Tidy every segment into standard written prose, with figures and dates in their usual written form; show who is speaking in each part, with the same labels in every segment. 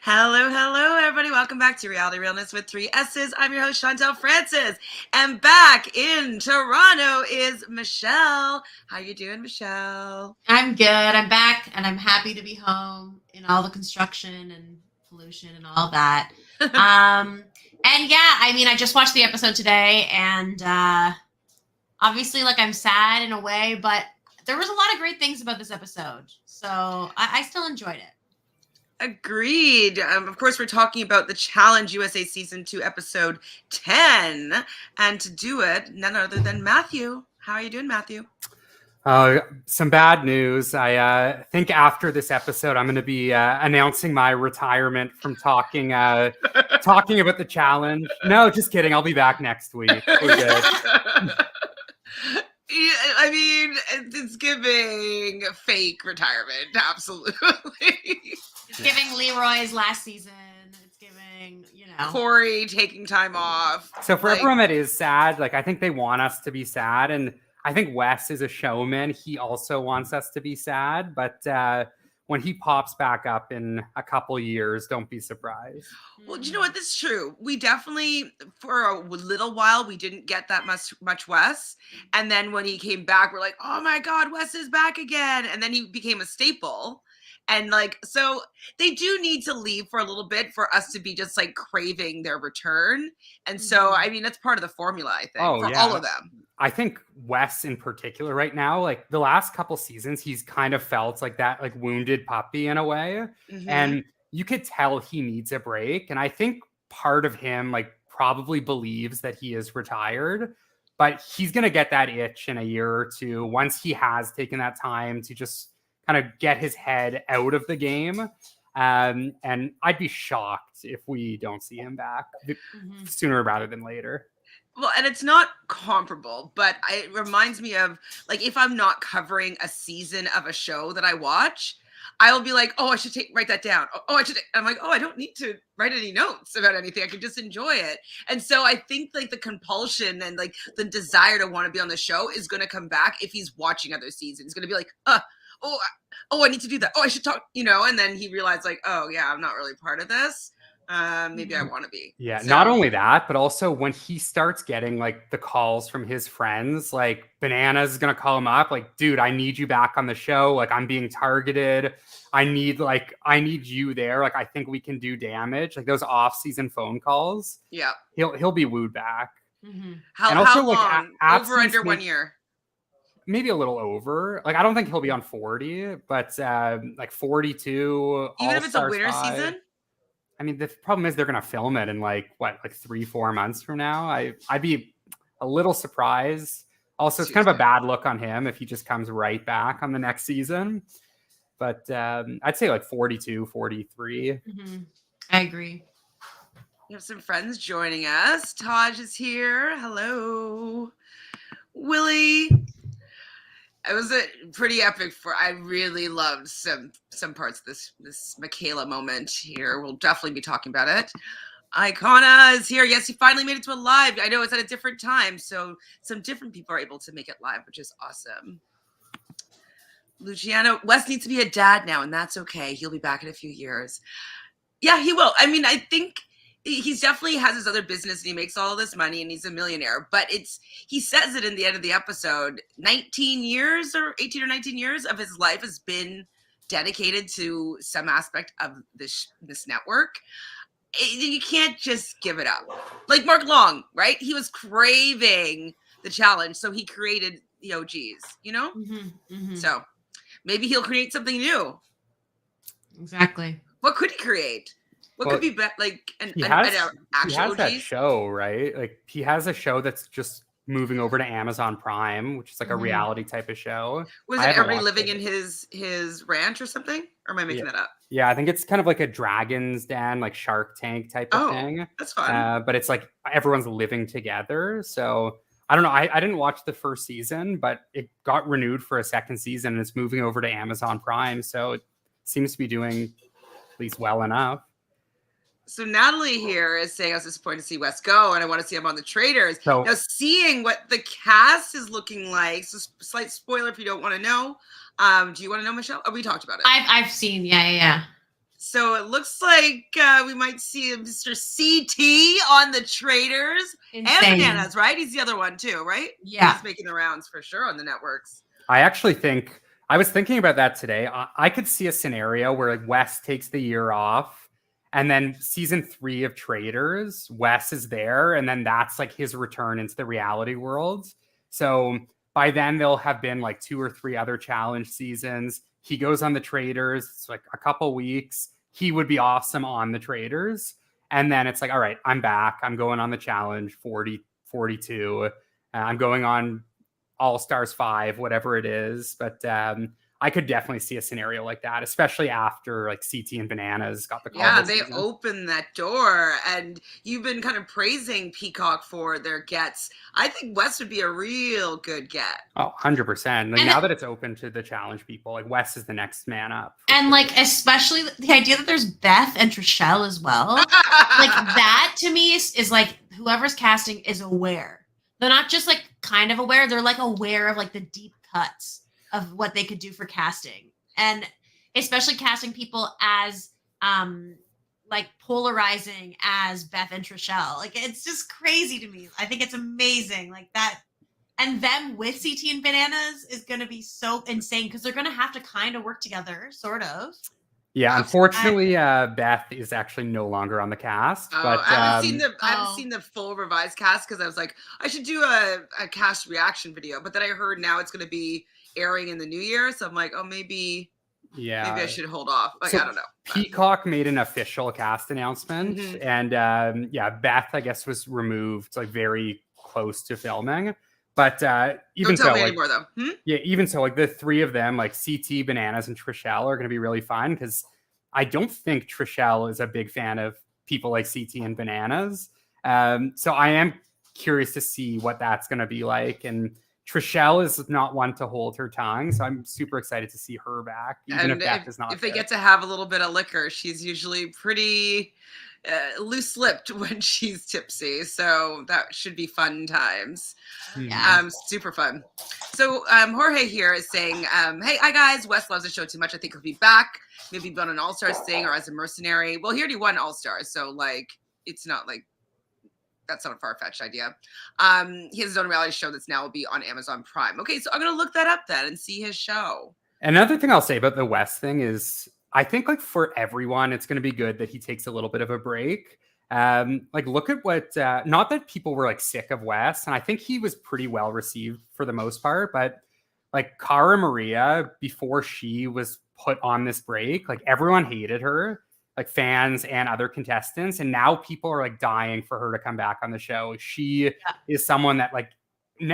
Speaker 1: Hello, hello, everybody. Welcome back to Reality Realness with 3 S's. I'm your host, Chantele Francis. And back in Toronto is Michelle. How you doing, Michelle?
Speaker 2: I'm good. I'm back and I'm happy to be home in all the construction and pollution and all that. And yeah, I mean, I just watched the episode today and obviously, like, I'm sad in a way, but there was a lot of great things about this episode. So I still enjoyed it.
Speaker 1: Agreed. Of course, we're talking about the Challenge USA Season 2, Episode 10. And to do it, none other than Matthew. How are you doing, Matthew?
Speaker 3: Some bad news. I think after this episode, I'm going to be announcing my retirement from talking about the challenge. No, just kidding. I'll be back next week. We're good.
Speaker 1: I mean, it's giving fake retirement. Absolutely.
Speaker 2: It's giving Leroy's last season. It's giving,
Speaker 1: Corey taking time off.
Speaker 3: So for everyone that is sad, I think they want us to be sad. And I think Wes is a showman. He also wants us to be sad. But when he pops back up in a couple years, don't be surprised.
Speaker 1: Well, do you know what? This is true. We definitely, for a little while, we didn't get that much Wes. And then when he came back, we're like, oh my God, Wes is back again. And then he became a staple. And so they do need to leave for a little bit for us to be just craving their return. And so, I mean, that's part of the formula, I think, all of them.
Speaker 3: I think Wes in particular right now, the last couple seasons, he's kind of felt like that, wounded puppy in a way. Mm-hmm. And you could tell he needs a break. And I think part of him, probably believes that he is retired, but he's going to get that itch in a year or two once he has taken that time to just kind of get his head out of the game. And I'd be shocked if we don't see him back sooner rather than later.
Speaker 1: Well, and it's not comparable, but it reminds me of, if I'm not covering a season of a show that I watch, I will be like, oh, I should write that down. Oh, I should. I'm like, oh, I don't need to write any notes about anything. I can just enjoy it. And so I think the compulsion and the desire to want to be on the show is going to come back if he's watching other seasons. He's going to be like, I need to do that. Oh, I should talk, and then he realized oh yeah, I'm not really part of this. Maybe I want to be.
Speaker 3: Yeah. So. Not only that, but also when he starts getting the calls from his friends, Bananas is going to call him up. Dude, I need you back on the show. I'm being targeted. I need you there. I think we can do damage. Those off-season phone calls.
Speaker 1: Yeah.
Speaker 3: He'll be wooed back.
Speaker 1: Mm-hmm. How long? Over under 1 year.
Speaker 3: Maybe a little over. I don't think he'll be on 40, but 42.
Speaker 1: Even if it's a winter season?
Speaker 3: I mean, the problem is they're going to film it in 3-4 months from now. I'd be a little surprised. Also, it's kind of a bad look on him if he just comes right back on the next season. But I'd say 42, 43.
Speaker 2: Mm-hmm. I agree.
Speaker 1: We have some friends joining us. Taj is here. Hello. Willie. It was a pretty epic. I really loved some parts of this Michaela moment here. We'll definitely be talking about it. Icona is here. Yes, he finally made it to a live. I know it's at a different time, so some different people are able to make it live, which is awesome. Luciano, Wes needs to be a dad now, and that's okay. He'll be back in a few years. Yeah, he will. I mean, I think he's definitely has his other business and he makes all this money and he's a millionaire, but he says it in the end of the episode, 19 years or 18 or 19 years of his life has been dedicated to some aspect of this network. You can't just give it up. Like Mark Long, right? He was craving the challenge, so he created the OGs,
Speaker 2: Mm-hmm, mm-hmm.
Speaker 1: So maybe he'll create something new.
Speaker 2: Exactly.
Speaker 1: What could he create? What could be an actual
Speaker 3: he has
Speaker 1: OG?
Speaker 3: That show, right? He has a show that's just moving over to Amazon Prime, which is a reality type of show.
Speaker 1: Was it everybody living in his ranch or something? Or am I making that up?
Speaker 3: Yeah, I think it's kind of like a Dragon's Den, Shark Tank type of thing.
Speaker 1: That's fun.
Speaker 3: But it's everyone's living together. So I don't know. I didn't watch the first season, but it got renewed for a second season and it's moving over to Amazon Prime. So it seems to be doing at least well enough.
Speaker 1: So Natalie here is saying I was disappointed to see Wes go, and I want to see him on the Traders. So, now, seeing what the cast is looking like, so slight spoiler if you don't want to know. Do you want to know, Michelle? Oh, we talked about it.
Speaker 2: I've seen, yeah.
Speaker 1: So it looks like we might see Mr. CT on the Traitors.
Speaker 2: Insane.
Speaker 1: And Bananas, right? He's the other one too, right?
Speaker 2: Yeah.
Speaker 1: He's making the rounds for sure on the networks.
Speaker 3: I actually think I was thinking about that today. I could see a scenario where like Wes takes the year off, and then season 3 of Traitors, Wes is there, and then that's like his return into the reality world. So by then there'll have been like 2 or 3 other challenge seasons. He goes on the Traitors. It's like a couple weeks. He would be awesome on the Traitors. And then it's like, all right, I'm back. I'm going on the challenge 40, 42. I'm going on All Stars 5, whatever it is. But I could definitely see a scenario like that, especially after like CT and Bananas got the call.
Speaker 1: Yeah, they opened that door, and you've been kind of praising Peacock for their gets. I think Wes would be a real good get.
Speaker 3: Oh, 100%. Like now that it's open to the challenge people, like Wes is the next man up.
Speaker 2: And like, especially the idea that there's Beth and Trishelle as well. Like that to me is like whoever's casting is aware. They're not just like kind of aware. They're like aware of like the deep cuts of what they could do for casting, and especially casting people as like polarizing as Beth and Trishelle. Like it's just crazy to me. I think it's amazing like that, and them with CT and Bananas is going to be so insane because they're going to have to kind of work together, sort of.
Speaker 3: Yeah, unfortunately, Beth is actually no longer on the cast. But
Speaker 1: I haven't seen the full revised cast because I was like, I should do a cast reaction video. But then I heard now it's going to be airing in the new year, so I'm like, oh, maybe I should hold off. Like,
Speaker 3: so
Speaker 1: I don't know.
Speaker 3: Peacock made an official cast announcement, and Beth, I guess, was removed like very close to filming. But even
Speaker 1: don't tell
Speaker 3: so,
Speaker 1: me
Speaker 3: like,
Speaker 1: anymore though.
Speaker 3: even so, like the 3 of them, like CT, Bananas, and Trishelle, are going to be really fun because I don't think Trishelle is a big fan of people like CT and Bananas. So I am curious to see what that's going to be like. And Trishelle is not one to hold her tongue, so I'm super excited to see her back, even if Beth is not.
Speaker 1: If they get to have a little bit of liquor, she's usually pretty loose-lipped when she's tipsy, so that should be fun times.
Speaker 2: Yeah.
Speaker 1: Super fun. So Jorge here is saying, hey, hi guys, Wes loves the show too much. I think he'll be back, maybe on an All-Stars thing or as a mercenary. Well, he already won All-Stars, so like it's not like that's not a far-fetched idea. He has his own reality show that's now will be on Amazon Prime. Okay, so I'm gonna look that up then and see his show.
Speaker 3: Another thing I'll say about the Wes thing is I think like for everyone, it's going to be good that he takes a little bit of a break. Like look at what, not that people were like sick of Wes, and I think he was pretty well received for the most part, but like Cara Maria, before she was put on this break, like everyone hated her, like fans and other contestants. And now people are like dying for her to come back on the show. She is someone that like,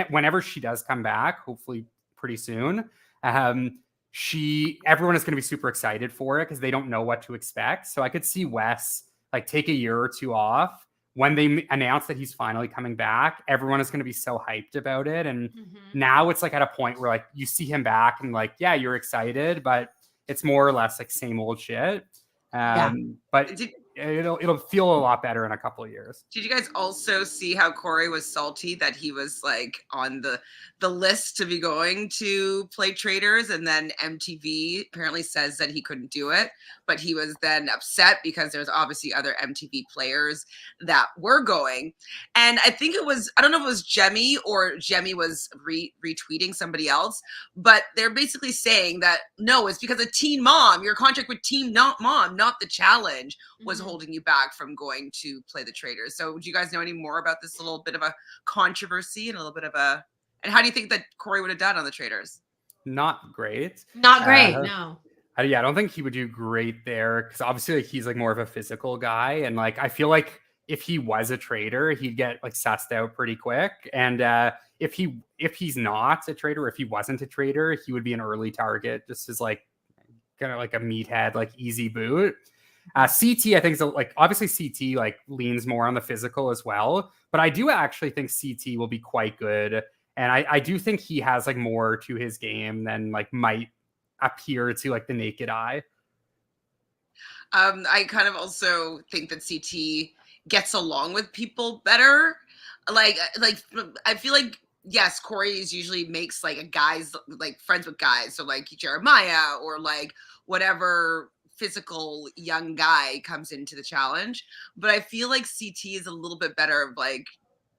Speaker 3: whenever she does come back, hopefully pretty soon, everyone is going to be super excited for it because they don't know what to expect. So I could see Wes like take a year or 2 off. When they announce that he's finally coming back, everyone is going to be so hyped about it. And now it's like at a point where like you see him back and like, yeah, you're excited, but it's more or less like same old shit. But it'll feel a lot better in a couple of years.
Speaker 1: Did you guys also see how Corey was salty that he was like on the list to be going to play Traitors, and then MTV apparently says that he couldn't do it, but he was then upset because there's obviously other MTV players that were going. And I think I don't know if it was Jemmy or Jemmy was retweeting somebody else, but they're basically saying that no, it's because of Teen Mom, your contract with Teen Mom, not the challenge, was holding you back from going to play the Traitors. So do you guys know any more about this little bit of a controversy and a little bit of and how do you think that Corey would have done on the Traitors?
Speaker 3: Not great.
Speaker 2: Not great, no.
Speaker 3: I don't think he would do great there because obviously like, he's like more of a physical guy. And like, I feel like if he was a traitor, he'd get like sussed out pretty quick. And if he's not a traitor, if he wasn't a traitor, he would be an early target just as like kind of like a meathead, like easy boot. CT, I think, is like obviously CT like leans more on the physical as well, but I do actually think CT will be quite good, and I do think he has like more to his game than like might appear to like the naked eye.
Speaker 1: I kind of also think that CT gets along with people better. Like I feel like yes, Corey usually makes like a guys like friends with guys, so like Jeremiah or like whatever physical young guy comes into the challenge, but I feel like CT is a little bit better of like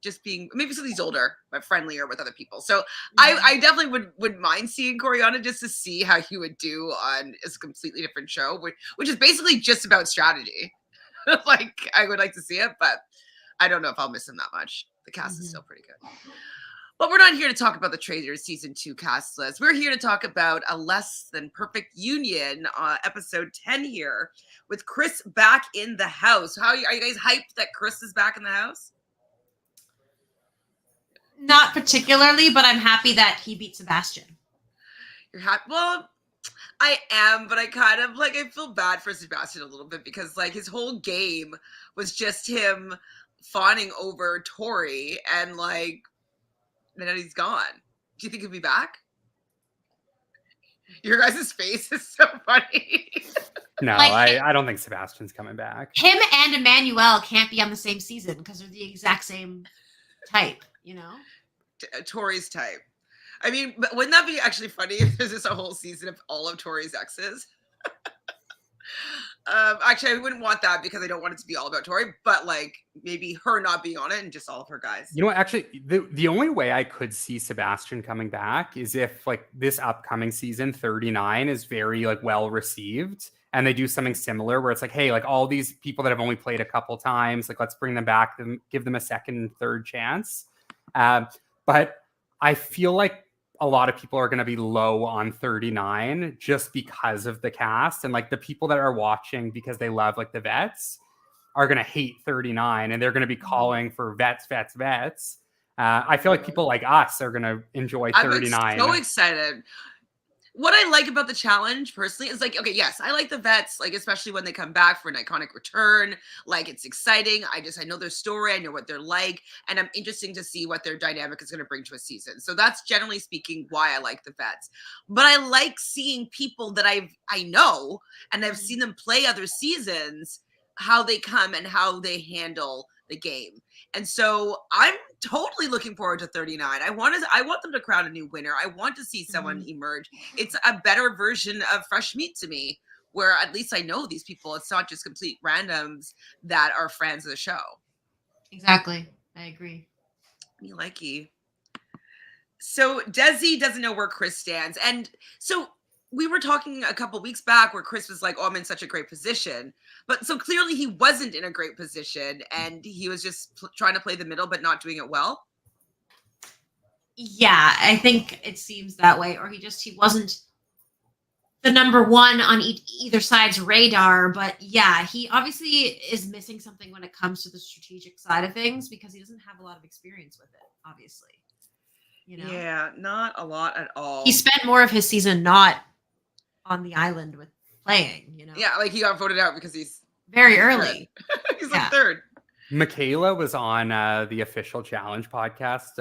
Speaker 1: just being maybe because he's older but friendlier with other people. So I definitely would mind seeing Coriana just to see how he would do on a completely different show, which is basically just about strategy. Like I would like to see it, but I don't know if I'll miss him that much. The cast is still pretty good. But we're not here to talk about the Traitors season 2 cast list. We're here to talk about a less than perfect union, episode 10 here, with Chris back in the house. Are you guys hyped that Chris is back in the house?
Speaker 2: Not particularly, but I'm happy that he beat Sebastian.
Speaker 1: You're happy? Well, I am, but I kind of like, I feel bad for Sebastian a little bit because like his whole game was just him fawning over Tori and like, then he's gone. Do you think he'll be back? Your guys' face is so funny.
Speaker 3: No, like, I don't think Sebastian's coming back.
Speaker 2: Him and Emmanuel can't be on the same season because they're the exact same type, you know?
Speaker 1: Tori's type. I mean, but wouldn't that be actually funny if there's just a whole season of all of Tori's exes? Actually, I wouldn't want that because I don't want it to be all about Tori, but like maybe her not being on it and just all of her guys.
Speaker 3: You know what? Actually, the only way I could see Sebastian coming back is if like this upcoming season 39 is very like well received and they do something similar where it's like, hey, like all these people that have only played a couple times, like let's bring them back and give them a second and third chance. But I feel like a lot of people are going to be low on 39 just because of the cast, and like the people that are watching because they love like the vets are going to hate 39 and they're going to be calling for vets. I feel like people like us are going to enjoy 39.
Speaker 1: I'm so excited. What I like about the challenge personally is like, okay, yes, I like the vets, like especially when they come back for an iconic return. Like it's exciting. I know their story. I know what they're like. And I'm interested to see what their dynamic is going to bring to a season. So that's generally speaking why I like the vets. But I like seeing people that I know and I've seen them play other seasons, how they come and how they handle the game. And so I'm totally looking forward to 39. I want them to crown a new winner. I want to see someone emerge. It's a better version of Fresh Meat to me, where at least I know these people. It's not just complete randoms that are fans of the show.
Speaker 2: Exactly. I agree.
Speaker 1: Me likey. So Desi doesn't know where Chris stands. And so we were talking a couple weeks back where Chris was like, oh, I'm in such a great position. But so clearly he wasn't in a great position and he was just trying to play the middle, but not doing it well.
Speaker 2: Yeah, I think it seems that way. Or he wasn't the number one on either side's radar. But yeah, he obviously is missing something when it comes to the strategic side of things because he doesn't have a lot of experience with it, obviously. You know?
Speaker 1: Yeah, not a lot at all.
Speaker 2: He spent more of his season not on the island with playing, you know?
Speaker 1: Yeah, like he got voted out because he's
Speaker 2: very early.
Speaker 1: He's like third.
Speaker 3: Michaela was on the official challenge podcast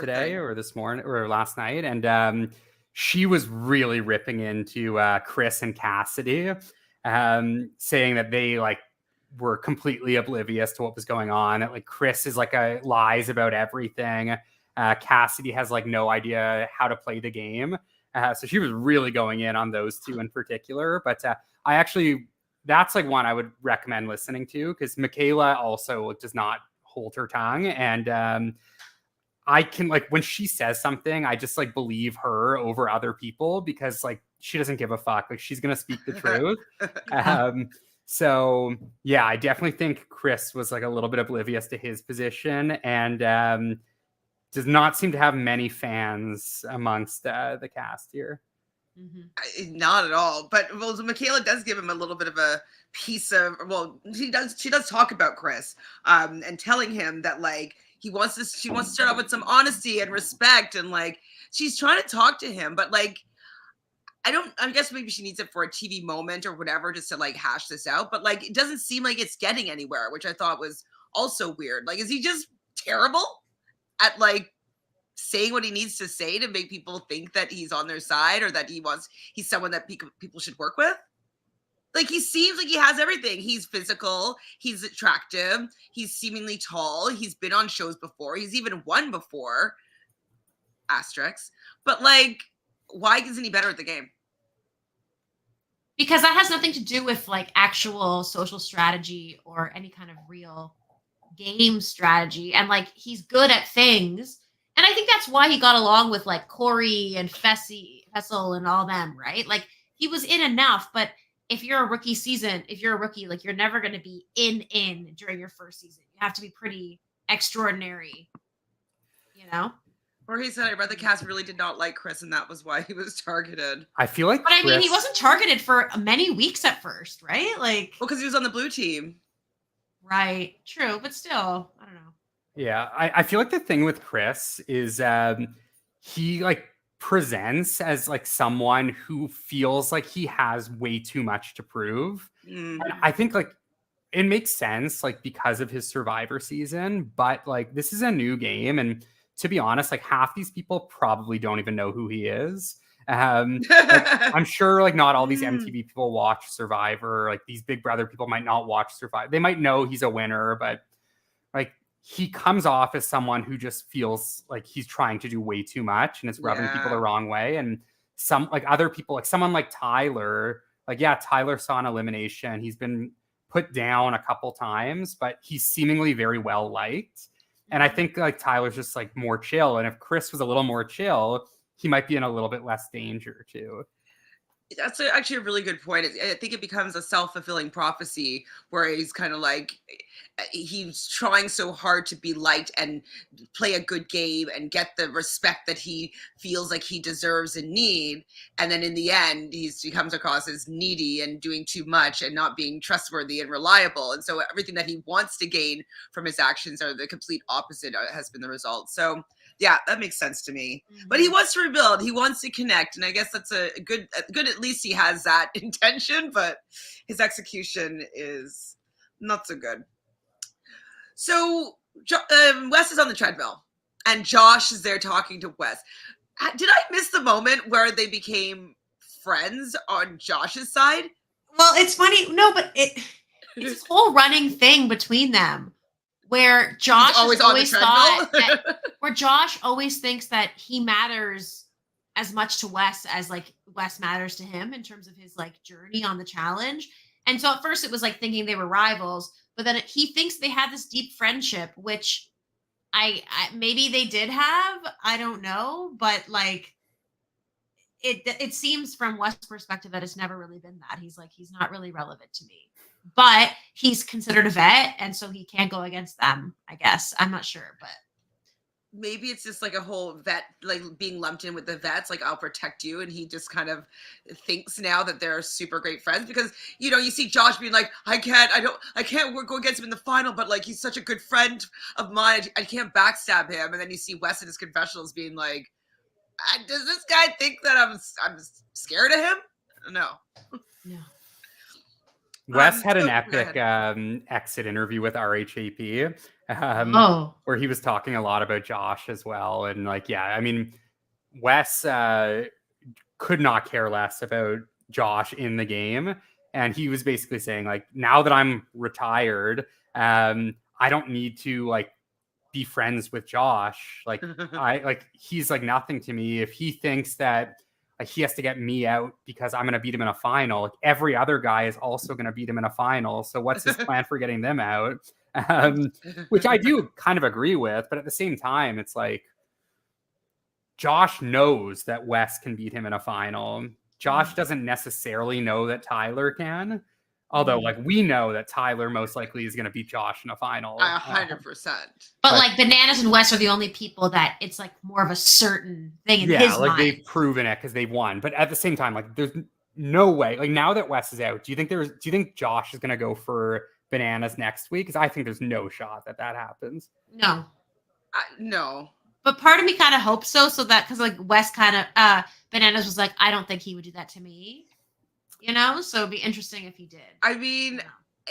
Speaker 3: today or this morning or last night. And she was really ripping into Chris and Cassidy, saying that they like were completely oblivious to what was going on. That like Chris is like lies about everything. Cassidy has like no idea how to play the game. So she was really going in on those two in particular. But that's like one I would recommend listening to because Michaela also does not hold her tongue. And I can like when she says something, I just like believe her over other people because like she doesn't give a fuck. Like she's going to speak the truth. So yeah, I definitely think Chris was like a little bit oblivious to his position and does not seem to have many fans amongst the cast here.
Speaker 1: Mm-hmm. Not at all. But well, Michaela does give him a little bit of a piece of. Well, she does talk about Chris, and telling him that like she wants to start out with some honesty and respect, and like she's trying to talk to him, but like I guess maybe she needs it for a TV moment or whatever, just to like hash this out. But like it doesn't seem like it's getting anywhere, which I thought was also weird. Like, is he just terrible at like saying what he needs to say to make people think that he's on their side or that he's someone that people should work with? Like, he seems like he has everything. He's physical, he's attractive, he's seemingly tall, he's been on shows before, he's even won before, asterisks. But like, why isn't he better at the game?
Speaker 2: Because that has nothing to do with like actual social strategy or any kind of real game strategy. And like he's good at things. And I think that's why he got along with like Corey and Fessel and all them, right? Like he was in enough, but if you're a rookie, like you're never going to be in during your first season. You have to be pretty extraordinary, you know?
Speaker 1: Or he said, I read the cast really did not like Chris, and that was why he was targeted.
Speaker 3: I feel like,
Speaker 2: but I mean, he wasn't targeted for many weeks at first, right? Like,
Speaker 1: well, because he was on the blue team,
Speaker 2: right? True, but still, I don't know.
Speaker 3: Yeah, I feel like the thing with Chris is he like presents as like someone who feels like he has way too much to prove. And I think like it makes sense like because of his Survivor season, but like this is a new game, and to be honest, like half these people probably don't even know who he is. Like, I'm sure like not all these MTV people watch Survivor. Like these Big Brother people might not watch Survivor. They might know he's a winner, but like he comes off as someone who just feels like he's trying to do way too much and it's rubbing people the wrong way. And some like other people, like someone like Tyler, like, yeah, Tyler saw an elimination. He's been put down a couple times, but he's seemingly very well liked. And I think like Tyler's just like more chill. And if Chris was a little more chill, he might be in a little bit less danger too.
Speaker 1: That's actually a really good point. I think it becomes a self-fulfilling prophecy where he's kind of like, he's trying so hard to be liked and play a good game and get the respect that he feels like he deserves and need. And then in the end, he comes across as needy and doing too much and not being trustworthy and reliable. And so everything that he wants to gain from his actions are the complete opposite has been the result. So yeah, that makes sense to me. But he wants to rebuild. He wants to connect. And I guess that's a good, at least he has that intention, but his execution is not so good. So Wes is on the treadmill and Josh is there talking to Wes. Did I miss the moment where they became friends on Josh's side?
Speaker 2: Well, it's funny. No, but it's this whole running thing between them where Josh always thought that, where Josh always thinks that he matters as much to Wes as like Wes matters to him in terms of his like journey on the challenge. And so at first it was like thinking they were rivals, but then he thinks they had this deep friendship, which I maybe they did have, I don't know, but like it seems from Wes' perspective that it's never really been that. He's like, he's not really relevant to me. But he's considered a vet, and so he can't go against them, I guess. I'm not sure, but
Speaker 1: maybe it's just like a whole vet, like being lumped in with the vets, like I'll protect you. And he just kind of thinks now that they're super great friends because, you know, you see Josh being like, I can't go against him in the final, but like, he's such a good friend of mine. I can't backstab him. And then you see Wes in his confessionals being like, does this guy think that I'm scared of him? No.
Speaker 3: Wes had an epic exit interview with RHAP where he was talking a lot about Josh as well. And like, yeah, I mean, Wes could not care less about Josh in the game. And he was basically saying like, now that I'm retired, I don't need to like be friends with Josh. Like he's like nothing to me. If he thinks that like he has to get me out because I'm going to beat him in a final, like every other guy is also going to beat him in a final. So what's his plan for getting them out? Which I do kind of agree with, but at the same time, it's like Josh knows that Wes can beat him in a final. Josh doesn't necessarily know that Tyler can. Although, like, we know that Tyler most likely is going to beat Josh in a final.
Speaker 1: 100%.
Speaker 2: But like, Bananas and Wes are the only people that it's like more of a certain thing in his mind.
Speaker 3: They've proven it because they've won. But at the same time, like, there's no way. Like, now that Wes is out, do you think Josh is going to go for Bananas next week? Because I think there's no shot that happens.
Speaker 2: No.
Speaker 1: No.
Speaker 2: But part of me kind of hopes so that because like Wes kind of Bananas was like, I don't think he would do that to me. You know, so it'd be interesting if he did.
Speaker 1: I mean,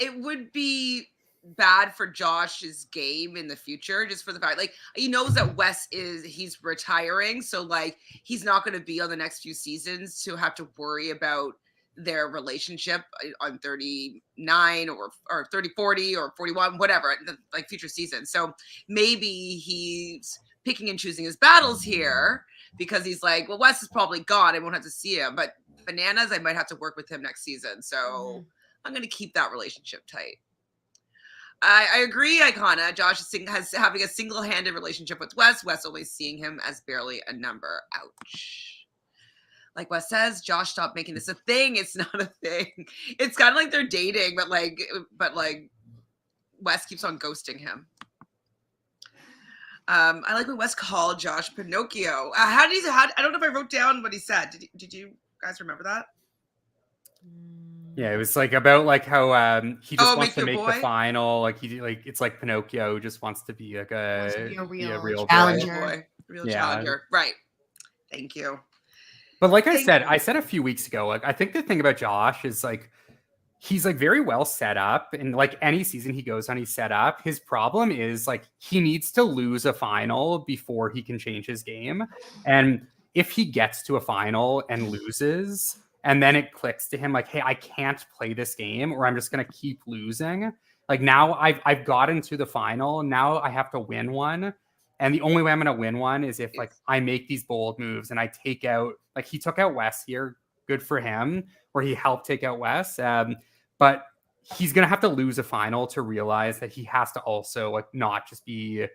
Speaker 1: it would be bad for Josh's game in the future, just for the fact, like, he knows that Wes he's retiring, so like he's not going to be on the next few seasons to have to worry about their relationship on 39 or 30, 40 or 41, whatever, like future seasons. So maybe he's picking and choosing his battles here because he's like, well, Wes is probably gone. I won't have to see him, but Bananas, I might have to work with him next season. So I'm going to keep that relationship tight. I agree, Icona. Josh is having a single-handed relationship with Wes. Wes only seeing him as barely a number. Ouch. Like Wes says, Josh, stop making this a thing. It's not a thing. It's kind of like they're dating, but Wes keeps on ghosting him. I like when Wes called Josh Pinocchio. I don't know if I wrote down what he said. Did you guys remember that?
Speaker 3: Yeah, it was like about like how he just wants to make
Speaker 1: boy?
Speaker 3: the final. Like it's like Pinocchio who just wants to be like a
Speaker 2: real
Speaker 3: challenger.
Speaker 1: Real challenger. Right. Thank you.
Speaker 3: But like I said a few weeks ago, like I think the thing about Josh is like he's like very well set up, and like any season he goes on, he's set up. His problem is like he needs to lose a final before he can change his game. And if he gets to a final and loses, and then it clicks to him like, hey, I can't play this game or I'm just going to keep losing. Like now I've gotten to the final. Now I have to win one. And the only way I'm going to win one is if like I make these bold moves and I take out, like he took out Wes here. Good for him, where he helped take out Wes. But he's going to have to lose a final to realize that he has to also like not just be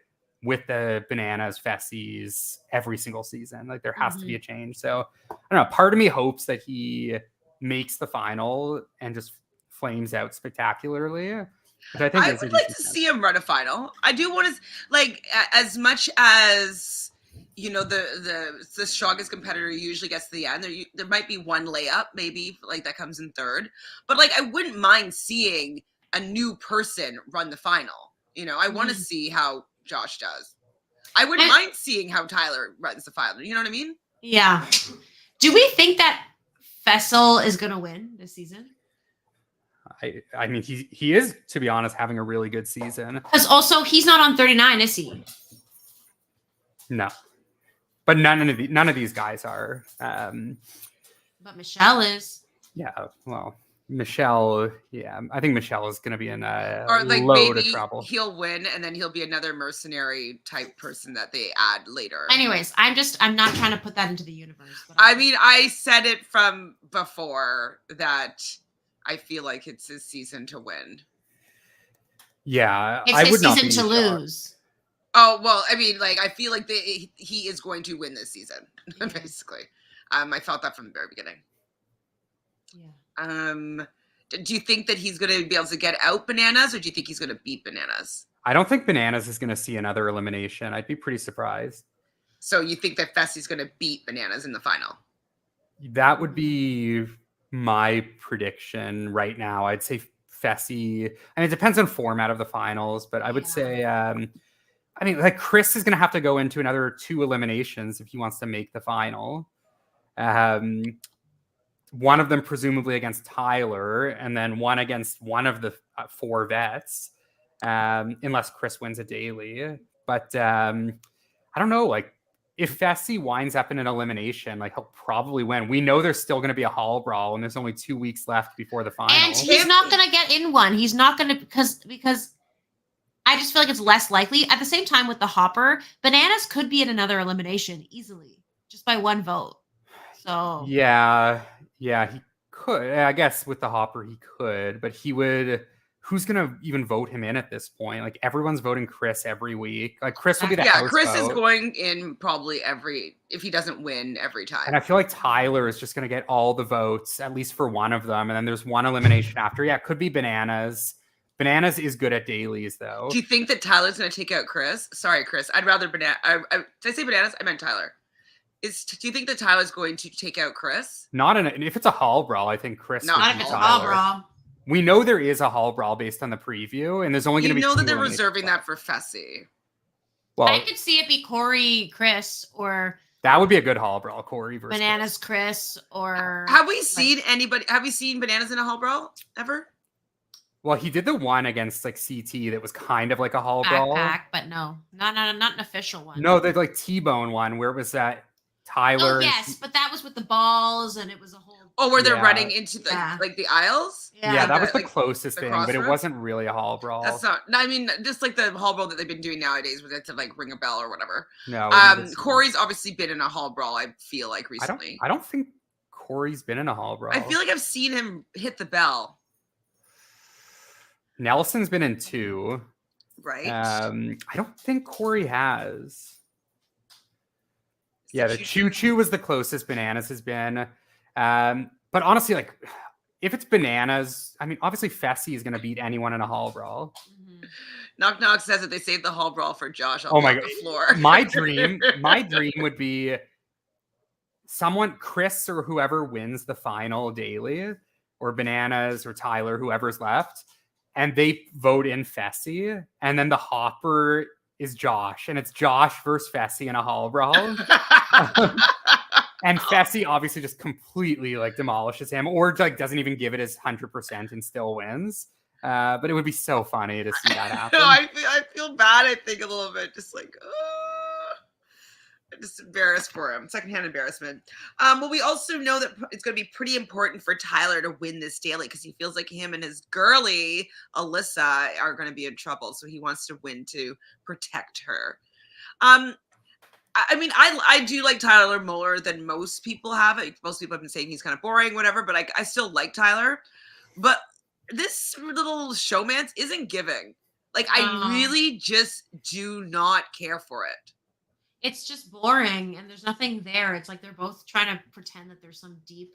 Speaker 3: with the Bananas Fessies every single season. Like there has to be a change. So I don't know. Part of me hopes that he makes the final and just flames out spectacularly. Which I think
Speaker 1: I would like to see him run a final. I do want to, like, as much as you know, the strongest competitor usually gets to the end. There might be one layup, maybe like that comes in third. But like I wouldn't mind seeing a new person run the final. You know, I want to see how Josh does. I wouldn't mind seeing how Tyler runs the final. You know what I mean?
Speaker 2: Yeah. Do we think that Fessel is going to win this season?
Speaker 3: I mean, he is, to be honest, having a really good season.
Speaker 2: Because also he's not on 39, is he?
Speaker 3: No, but none of these guys are.
Speaker 2: But Michelle is.
Speaker 3: Yeah. Well, Michelle. Yeah, I think Michelle is going to be in a
Speaker 1: or like
Speaker 3: load
Speaker 1: maybe
Speaker 3: of trouble.
Speaker 1: He'll win, and then he'll be another mercenary type person that they add later.
Speaker 2: Anyways, I'm not trying to put that into the universe. But
Speaker 1: I mean, I said it from before that I feel like it's his season to win.
Speaker 3: Yeah,
Speaker 2: it's
Speaker 3: I
Speaker 2: his
Speaker 3: would not
Speaker 2: season
Speaker 3: be
Speaker 2: to
Speaker 3: shocked.
Speaker 2: lose.
Speaker 1: Oh well, I mean, like I feel like he is going to win this season, basically. I felt that from the very beginning.
Speaker 2: Yeah.
Speaker 1: Do you think that he's going to be able to get out Bananas, or do you think he's going to beat Bananas?
Speaker 3: I don't think Bananas is going to see another elimination. I'd be pretty surprised.
Speaker 1: So you think that Fessy's going to beat Bananas in the final? That
Speaker 3: would be my prediction right now. I'd say Fessy, and it depends on format of the finals, but I would say, I mean, like Chris is going to have to go into another 2 eliminations if he wants to make the final. One of them presumably against Tyler, and then one against one of the 4 vets, unless Chris wins a daily. But I don't know, like if Fessy winds up in an elimination, like he'll probably win. We know there's still going to be a hall brawl, and there's only 2 weeks left before the final.
Speaker 2: And he's not going to get in one. He's not going to because I just feel like it's less likely. At the same time, with the Hopper, Bananas could be in another elimination easily, just by 1 vote. So
Speaker 3: yeah, he could. I guess with the Hopper, he could, but he would. Who's gonna even vote him in at this point? Like everyone's voting Chris every week. Like Chris will be the house
Speaker 1: Chris
Speaker 3: vote.
Speaker 1: Is going in probably if he doesn't win every time.
Speaker 3: And I feel like Tyler is just gonna get all the votes, at least for one of them. And then there's one elimination after. Yeah, it could be Bananas. Bananas is good at dailies, though.
Speaker 1: Do you think that Tyler's gonna take out Chris? Sorry, Chris. I'd rather did I say Bananas? I meant Tyler. Do you think that Tyler's going to take out Chris?
Speaker 3: If it's a hall brawl, I think Chris.
Speaker 2: Not if it's a hall brawl.
Speaker 3: We know there is a hall brawl based on the preview, and there's only going to be.
Speaker 1: You know that they're reserving that for Fessy.
Speaker 2: Well, I could see it be Corey, Chris, or
Speaker 3: that would be a good hall brawl. Corey versus
Speaker 2: Bananas, Chris, or
Speaker 1: have we seen anybody? Have we seen Bananas in a hall brawl ever?
Speaker 3: Well, he did the one against like CT that was kind of like a hall brawl,
Speaker 2: but no, not an official one.
Speaker 3: No, the like T-Bone one where it was that Tyler.
Speaker 2: Oh yes, but that was with the balls, and it was a whole.
Speaker 1: Oh, where they're running into like the aisles?
Speaker 3: Yeah, that was the closest thing, but it wasn't really a hall brawl.
Speaker 1: That's not. I mean, just like the hall brawl that they've been doing nowadays, where they have to like ring a bell or whatever.
Speaker 3: No.
Speaker 1: Corey's obviously been in a hall brawl. I feel like recently.
Speaker 3: I don't think Corey's been in a hall brawl.
Speaker 1: I feel like I've seen him hit the bell.
Speaker 3: Nelson's been in 2.
Speaker 1: Right.
Speaker 3: I don't think Corey has.
Speaker 1: Yeah,
Speaker 3: the Choo was the closest Bananas has been. But honestly, like, if it's Bananas, I mean, obviously Fessy is going to beat anyone in a hall brawl.
Speaker 2: Mm-hmm.
Speaker 1: Knock Knock says that they saved the hall brawl for Josh.
Speaker 3: Oh my God.
Speaker 1: The floor.
Speaker 3: my dream would be someone, Chris or whoever wins the final daily, or Bananas or Tyler, whoever's left, and they vote in Fessy, and then the hopper is Josh, and it's Josh versus Fessy in a hall brawl. And Fessy obviously just completely like demolishes him, or like doesn't even give it his 100% and still wins. But it would be so funny to see that happen.
Speaker 1: No, I feel bad. I think a little bit, just like, just embarrassed for him. Secondhand embarrassment. Well, we also know that it's going to be pretty important for Tyler to win this daily because he feels like him and his girly Alyssa are going to be in trouble. So he wants to win to protect her. I mean, I do like Tyler more than most people have. Most people have been saying he's kind of boring, whatever, but I still like Tyler. But this little showmance isn't giving. Like, I really just do not care for it.
Speaker 2: It's just boring, and there's nothing there. It's like they're both trying to pretend that there's some deep...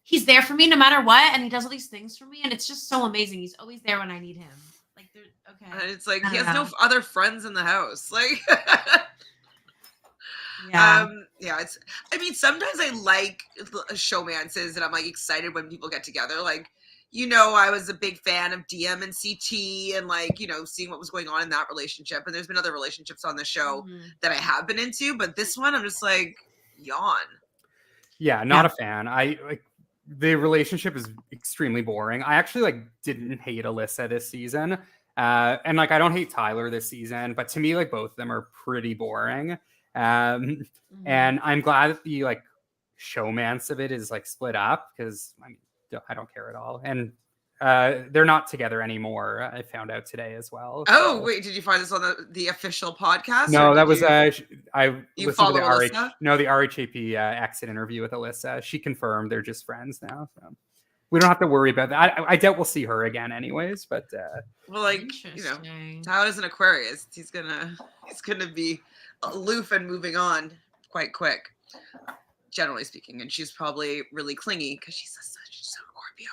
Speaker 2: He's there for me no matter what, and he does all these things for me, and it's just so amazing. He's always there when I need him. Like, okay.
Speaker 1: And it's like, he has no other friends in the house. Like...
Speaker 2: Yeah.
Speaker 1: It's, I mean, sometimes I like showmances and I'm like excited when people get together. Like, I was a big fan of DM and CT and like, seeing what was going on in that relationship. And there's been other relationships on the show that I have been into, but this one I'm just like, yawn.
Speaker 3: Yeah, not a fan. The relationship is extremely boring. I actually like didn't hate Alyssa this season. And like, I don't hate Tyler this season, but to me, like both of them are pretty boring. And I'm glad that the like showmance of it is like split up because I don't care at all. And they're not together anymore. I found out today as well.
Speaker 1: Oh, wait, did you find this on the official podcast?
Speaker 3: No, that was I
Speaker 1: you follow
Speaker 3: the
Speaker 1: Alyssa?
Speaker 3: The RHAP exit interview with Alyssa. She confirmed they're just friends now. So we don't have to worry about that. I doubt we'll see her again anyways, but
Speaker 1: well, like, Tyler's an Aquarius. He's gonna be aloof and moving on quite quick, generally speaking. And she's probably really clingy because she's such a Scorpio.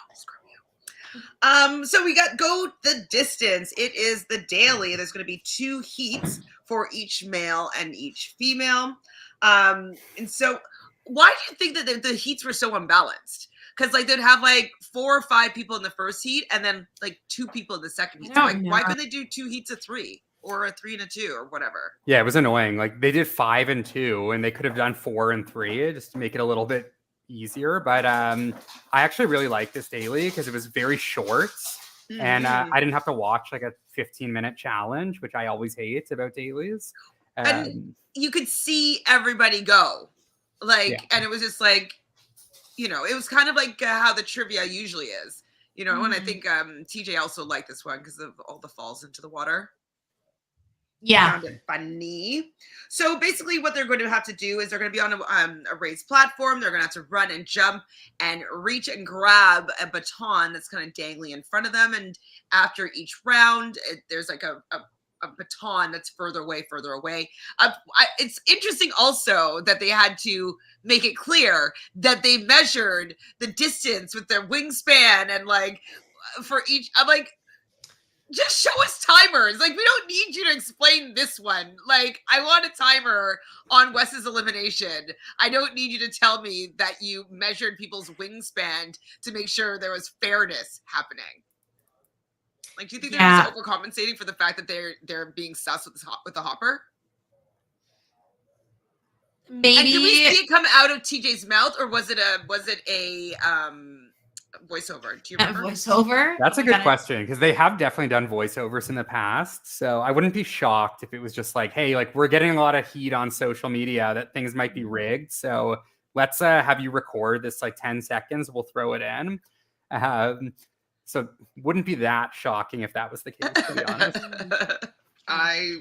Speaker 1: So we go the distance. It is the daily. There's going to be 2 heats for each male and each female. And so why do you think that the heats were so unbalanced? Because like they'd have like 4 or 5 people in the first heat and then like 2 people in the second heat. So like, why couldn't they do 2 heats of 3? Or a 3 and a 2 or whatever. Yeah,
Speaker 3: it was annoying. Like they did 5 and 2 and they could have done 4 and 3 just to make it a little bit easier. But I actually really like this daily because it was very short and I didn't have to watch like a 15-minute challenge, which I always hate about dailies.
Speaker 1: And you could see everybody go. And it was just like, it was kind of like how the trivia usually is. And I think TJ also liked this one because of all the falls into the water.
Speaker 2: Yeah.
Speaker 1: Found it funny. So basically what they're going to have to do is they're going to be on a raised platform. They're going to have to run and jump and reach and grab a baton that's kind of dangling in front of them. And after each round, there's like a baton that's further away. It's interesting also that they had to make it clear that they measured the distance with their wingspan and like for each, I'm like, just show us timers. Like, we don't need you to explain this one. Like, I want a timer on Wes's elimination. I don't need you to tell me that you measured people's wingspan to make sure there was fairness happening. Like, do you think they're just overcompensating for the fact that they're being sus with the hopper?
Speaker 2: Maybe.
Speaker 1: And did we see it come out of TJ's mouth, or was it a voiceover? Do you remember?
Speaker 2: Voiceover?
Speaker 3: That's a good question because they have definitely done voiceovers in the past. So I wouldn't be shocked if it was just like, hey, like we're getting a lot of heat on social media that things might be rigged. So let's have you record this like 10 seconds. We'll throw it in. So wouldn't be that shocking if that was the case, to be honest.
Speaker 1: I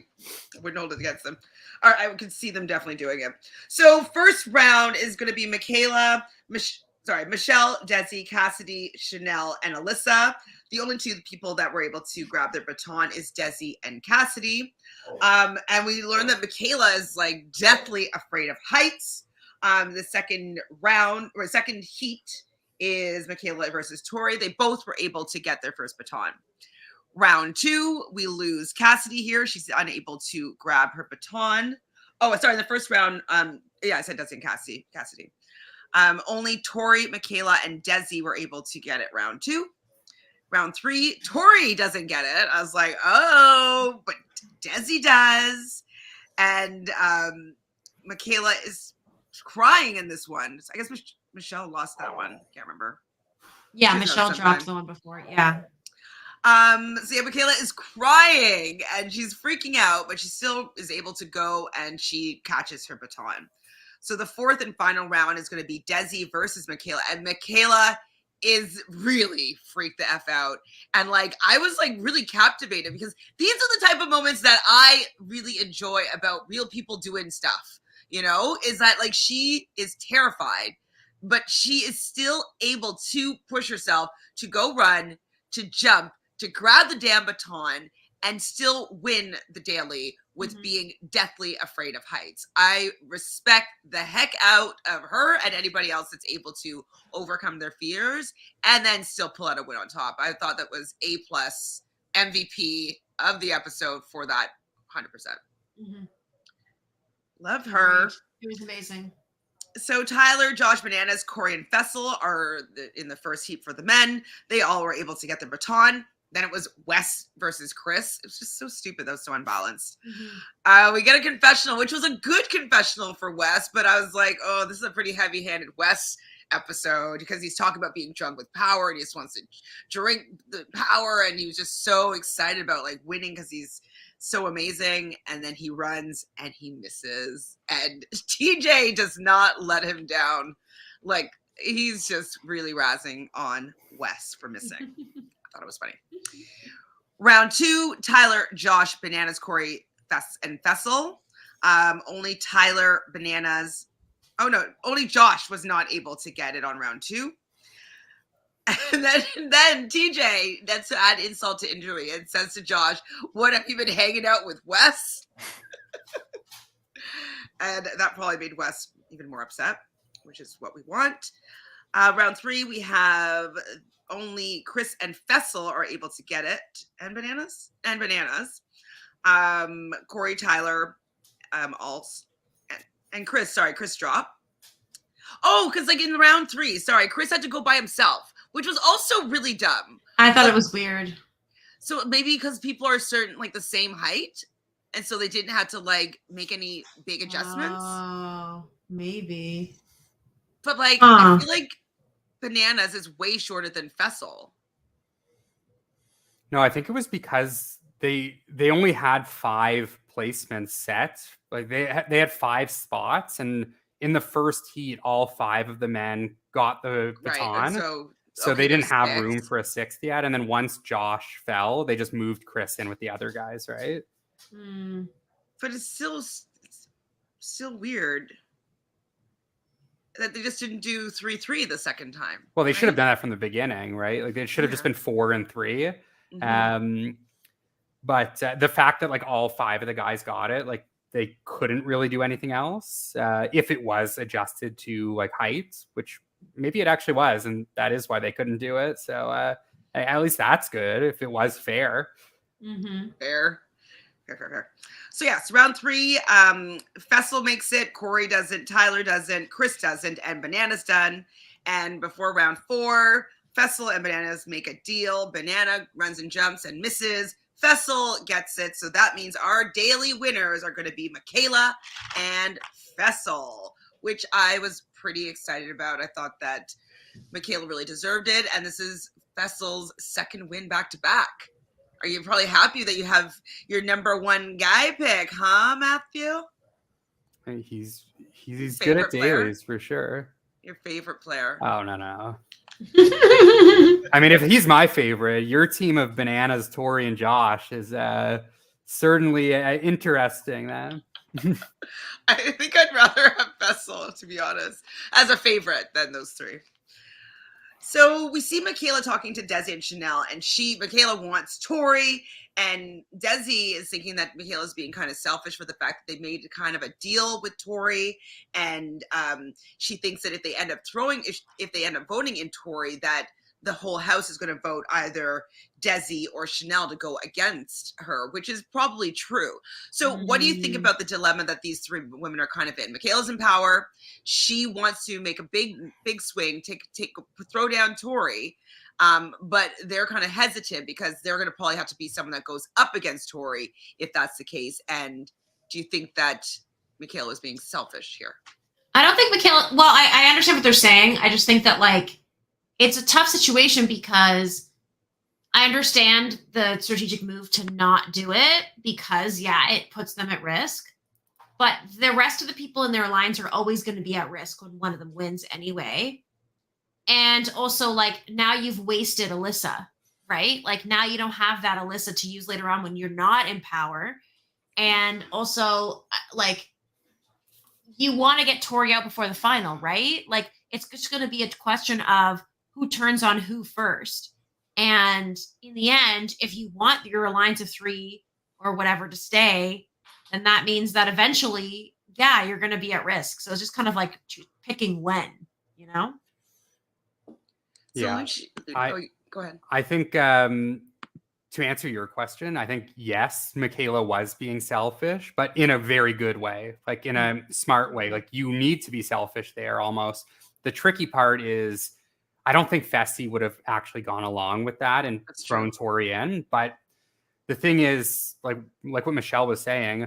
Speaker 1: wouldn't hold it against them. Or I could see them definitely doing it. So first round is going to be Michaela, Michelle, Desi, Cassidy, Chanel, and Alyssa. The only two people that were able to grab their baton is Desi and Cassidy. And we learned that Michaela is like deathly afraid of heights. The second round or second heat is Michaela versus Tori. They both were able to get their first baton. Round 2, we lose Cassidy here. She's unable to grab her baton. Oh, sorry, the first round, I said Desi and Cassidy. Only Tori, Michaela, and Desi were able to get it round 2. Round 3, Tori doesn't get it. I was like, oh, but Desi does. And Michaela is crying in this one. So I guess Michelle lost that one. Can't remember.
Speaker 2: Yeah, Michelle dropped the one before. Yeah.
Speaker 1: So Michaela is crying and she's freaking out, but she still is able to go and she catches her baton. So the fourth and final round is going to be Desi versus Michaela, and Michaela is really freaked the F out. And like, I was like really captivated because these are the type of moments that I really enjoy about real people doing stuff, you know, is that like, she is terrified, but she is still able to push herself to go run, to jump, to grab the damn baton and still win the daily with being deathly afraid of heights. I respect the heck out of her and anybody else that's able to overcome their fears and then still pull out a win on top. I thought that was A+ MVP of the episode for that 100%. Love her.
Speaker 2: It was amazing.
Speaker 1: So Tyler, Josh, Bananas, Corey, and Fessel are in the first heat for the men. They all were able to get their baton. Then it was Wes versus Chris. It was just so stupid. That was so unbalanced. We get a confessional, which was a good confessional for Wes, but I was like, oh, this is a pretty heavy-handed Wes episode because he's talking about being drunk with power and he just wants to drink the power and he was just so excited about like winning because he's so amazing. And then he runs and he misses and TJ does not let him down. Like, he's just really razzing on Wes for missing. Thought it was funny. Round 2, Tyler, Josh, Bananas, Corey, and Fessel. Only Tyler, Bananas. Oh no, only Josh was not able to get it on round 2. And then TJ, that's to add insult to injury, and says to Josh, "What, have you been hanging out with Wes?" And that probably made Wes even more upset, which is what we want. Round 3, we have only Chris and Fessel are able to get it, and Bananas. Corey, Tyler, and Chris. Sorry, Chris dropped. Oh, because like in round 3, sorry, Chris had to go by himself, which was also really dumb.
Speaker 2: I thought it was weird.
Speaker 1: So maybe because people are certain like the same height, and so they didn't have to like make any big adjustments.
Speaker 2: Oh, maybe.
Speaker 1: But like, I feel like Bananas is way shorter than Fessel.
Speaker 3: No, I think it was because they only had 5 placements set. Like they had 5 spots, and in the first heat, all 5 of the men got the baton.
Speaker 1: Right,
Speaker 3: so they didn't have room for a 6th yet. And then once Josh fell, they just moved Chris in with the other guys, right?
Speaker 1: But it's still weird that they just didn't do 3-3 the second time.
Speaker 3: Well, they should have done that from the beginning, right? Like it should have just been 4 and 3. But the fact that like all 5 of the guys got it, like they couldn't really do anything else if it was adjusted to like height, which maybe it actually was, and that is why they couldn't do it. So at least that's good if it was fair.
Speaker 1: Fair. So yes, round 3, Fessel makes it, Corey doesn't, Tyler doesn't, Chris doesn't, and Bananas done. And before round 4, Fessel and Bananas make a deal. Banana runs and jumps and misses. Fessel gets it. So that means our daily winners are going to be Michaela and Fessel, which I was pretty excited about. I thought that Michaela really deserved it. And this is Fessel's 2nd win back-to-back. Are you probably happy that you have your number 1 guy pick, huh, Matthew?
Speaker 3: He's good at dailies for sure.
Speaker 1: Your favorite player?
Speaker 3: Oh, no. I mean, if he's my favorite, your team of Bananas, Tori, and Josh is certainly interesting. Then
Speaker 1: I think I'd rather have Fessel, to be honest, as a favorite than those 3. So we see Michaela talking to Desi and Chanel, and Michaela wants Tori, and Desi is thinking that Michaela's being kind of selfish for the fact that they made kind of a deal with Tori, and she thinks that if they end up voting in Tori, that the whole house is going to vote either Desi or Chanel to go against her, which is probably true. So what do you think about the dilemma that these three women are kind of in? Michaela's in power. She wants to make a big swing, throw down Tori. But they're kind of hesitant because they're going to probably have to be someone that goes up against Tori if that's the case. And do you think that Michaela is being selfish here?
Speaker 2: I don't think Michaela, well, I understand what they're saying. I just think that like, it's a tough situation because I understand the strategic move to not do it because, yeah, it puts them at risk. But the rest of the people in their alliance are always going to be at risk when one of them wins anyway. And also, like, now you've wasted Alyssa, right? Like, now you don't have that Alyssa to use later on when you're not in power. And also, like, you want to get Tori out before the final, right? Like, it's just going to be a question of who turns on who first. And in the end, if you want your alliance of three or whatever to stay, then that means that eventually, yeah, you're going to be at risk. So it's just kind of like picking when, you know?
Speaker 3: Yeah.
Speaker 1: Go ahead.
Speaker 3: I think to answer your question, I think, yes, Michaela was being selfish, but in a very good way, like in a smart way. Like you need to be selfish there almost. The tricky part is I don't think Fessy would have actually gone along with that and thrown Tori in. But the thing is, like what Michelle was saying,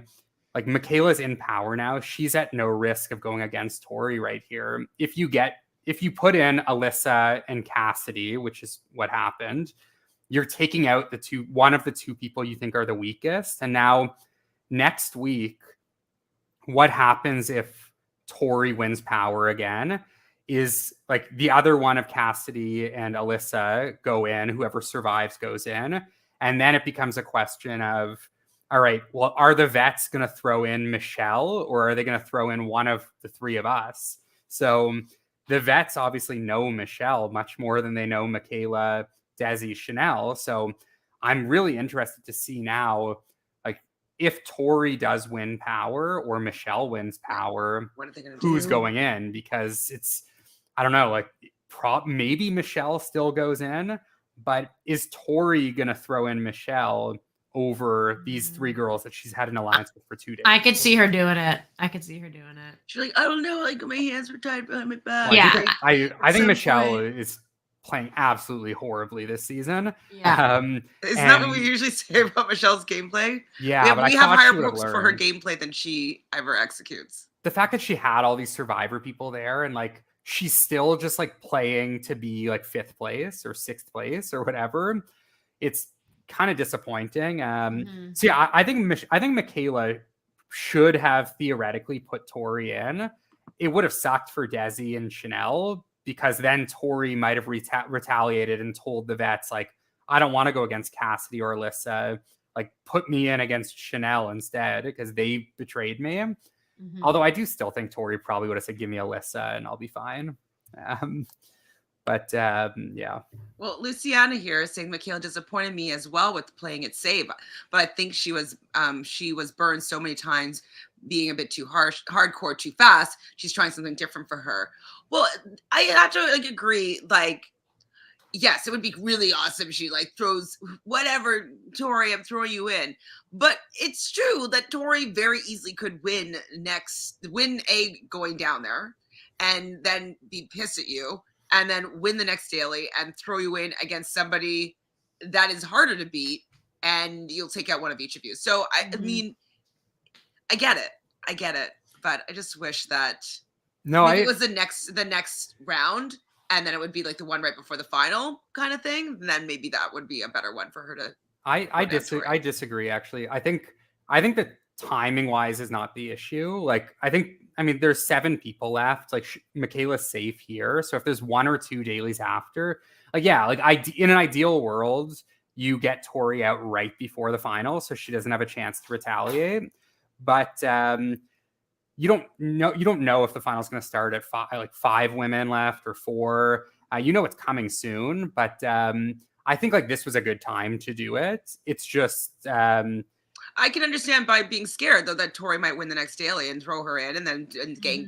Speaker 3: like Michaela's in power now. She's at no risk of going against Tori right here. If you put in Alyssa and Cassidy, which is what happened, you're taking out one of the two people you think are the weakest. And now next week, what happens if Tori wins power again is like the other one of Cassidy and Alyssa go in, whoever survives goes in. And then it becomes a question of, all right, well, are the vets going to throw in Michelle or are they going to throw in one of the three of us? So the vets obviously know Michelle much more than they know Michaela, Desi, Chanel. So I'm really interested to see now, like, if Tori does win power or Michelle wins power,
Speaker 1: what are they gonna
Speaker 3: who's
Speaker 1: do?
Speaker 3: going in? Because it's, I don't know, like maybe Michelle still goes in, but is Tori going to throw in Michelle over these three girls that she's had an alliance with for 2 days?
Speaker 2: I could see her doing it.
Speaker 1: She's like, I don't know, like my hands were tied behind my back.
Speaker 3: Well,
Speaker 2: Yeah.
Speaker 3: I think Michelle is playing absolutely horribly this season.
Speaker 2: Yeah.
Speaker 1: Isn't that what we usually say about Michelle's gameplay?
Speaker 3: Yeah,
Speaker 1: we have higher hopes for her gameplay than she ever executes.
Speaker 3: The fact that she had all these Survivor people there and like she's still just like playing to be like 5th place or 6th place or whatever, it's kind of disappointing. So yeah, I think Michaela should have theoretically put Tori in. It would have sucked for Desi and Chanel because then Tori might have retaliated and told the vets, like, I don't want to go against Cassidy or Alyssa. Like, put me in against Chanel instead because they betrayed me. Although I do still think Tori probably would have said, give me Alyssa and I'll be fine. Yeah.
Speaker 1: Well, Luciana here is saying Michaela disappointed me as well with playing it safe, but I think she was burned so many times being a bit too hardcore, too fast. She's trying something different for her. Well, I have to like agree. Like, yes, it would be really awesome if she like throws whatever, Tori, I'm throwing you in. But it's true that Tori very easily could win going down there and then be pissed at you and then win the next daily and throw you in against somebody that is harder to beat and you'll take out one of each of you. So I mean, I get it, but I just wish that it was the next round and then it would be like the one right before the final kind of thing. And then maybe that would be a better one for her to. I
Speaker 3: disagree. Actually, I think that timing wise is not the issue. Like, I mean, there's 7 people left. Like, Michaela's safe here. So if there's 1 or 2 dailies after, like, yeah, like in an ideal world, you get Tori out right before the final, so she doesn't have a chance to retaliate. But you don't know if the final is going to start at 5 women left or 4. It's coming soon, but I think like this was a good time to do it. It's just
Speaker 1: I can understand by being scared though that Tori might win the next daily and throw her in, and then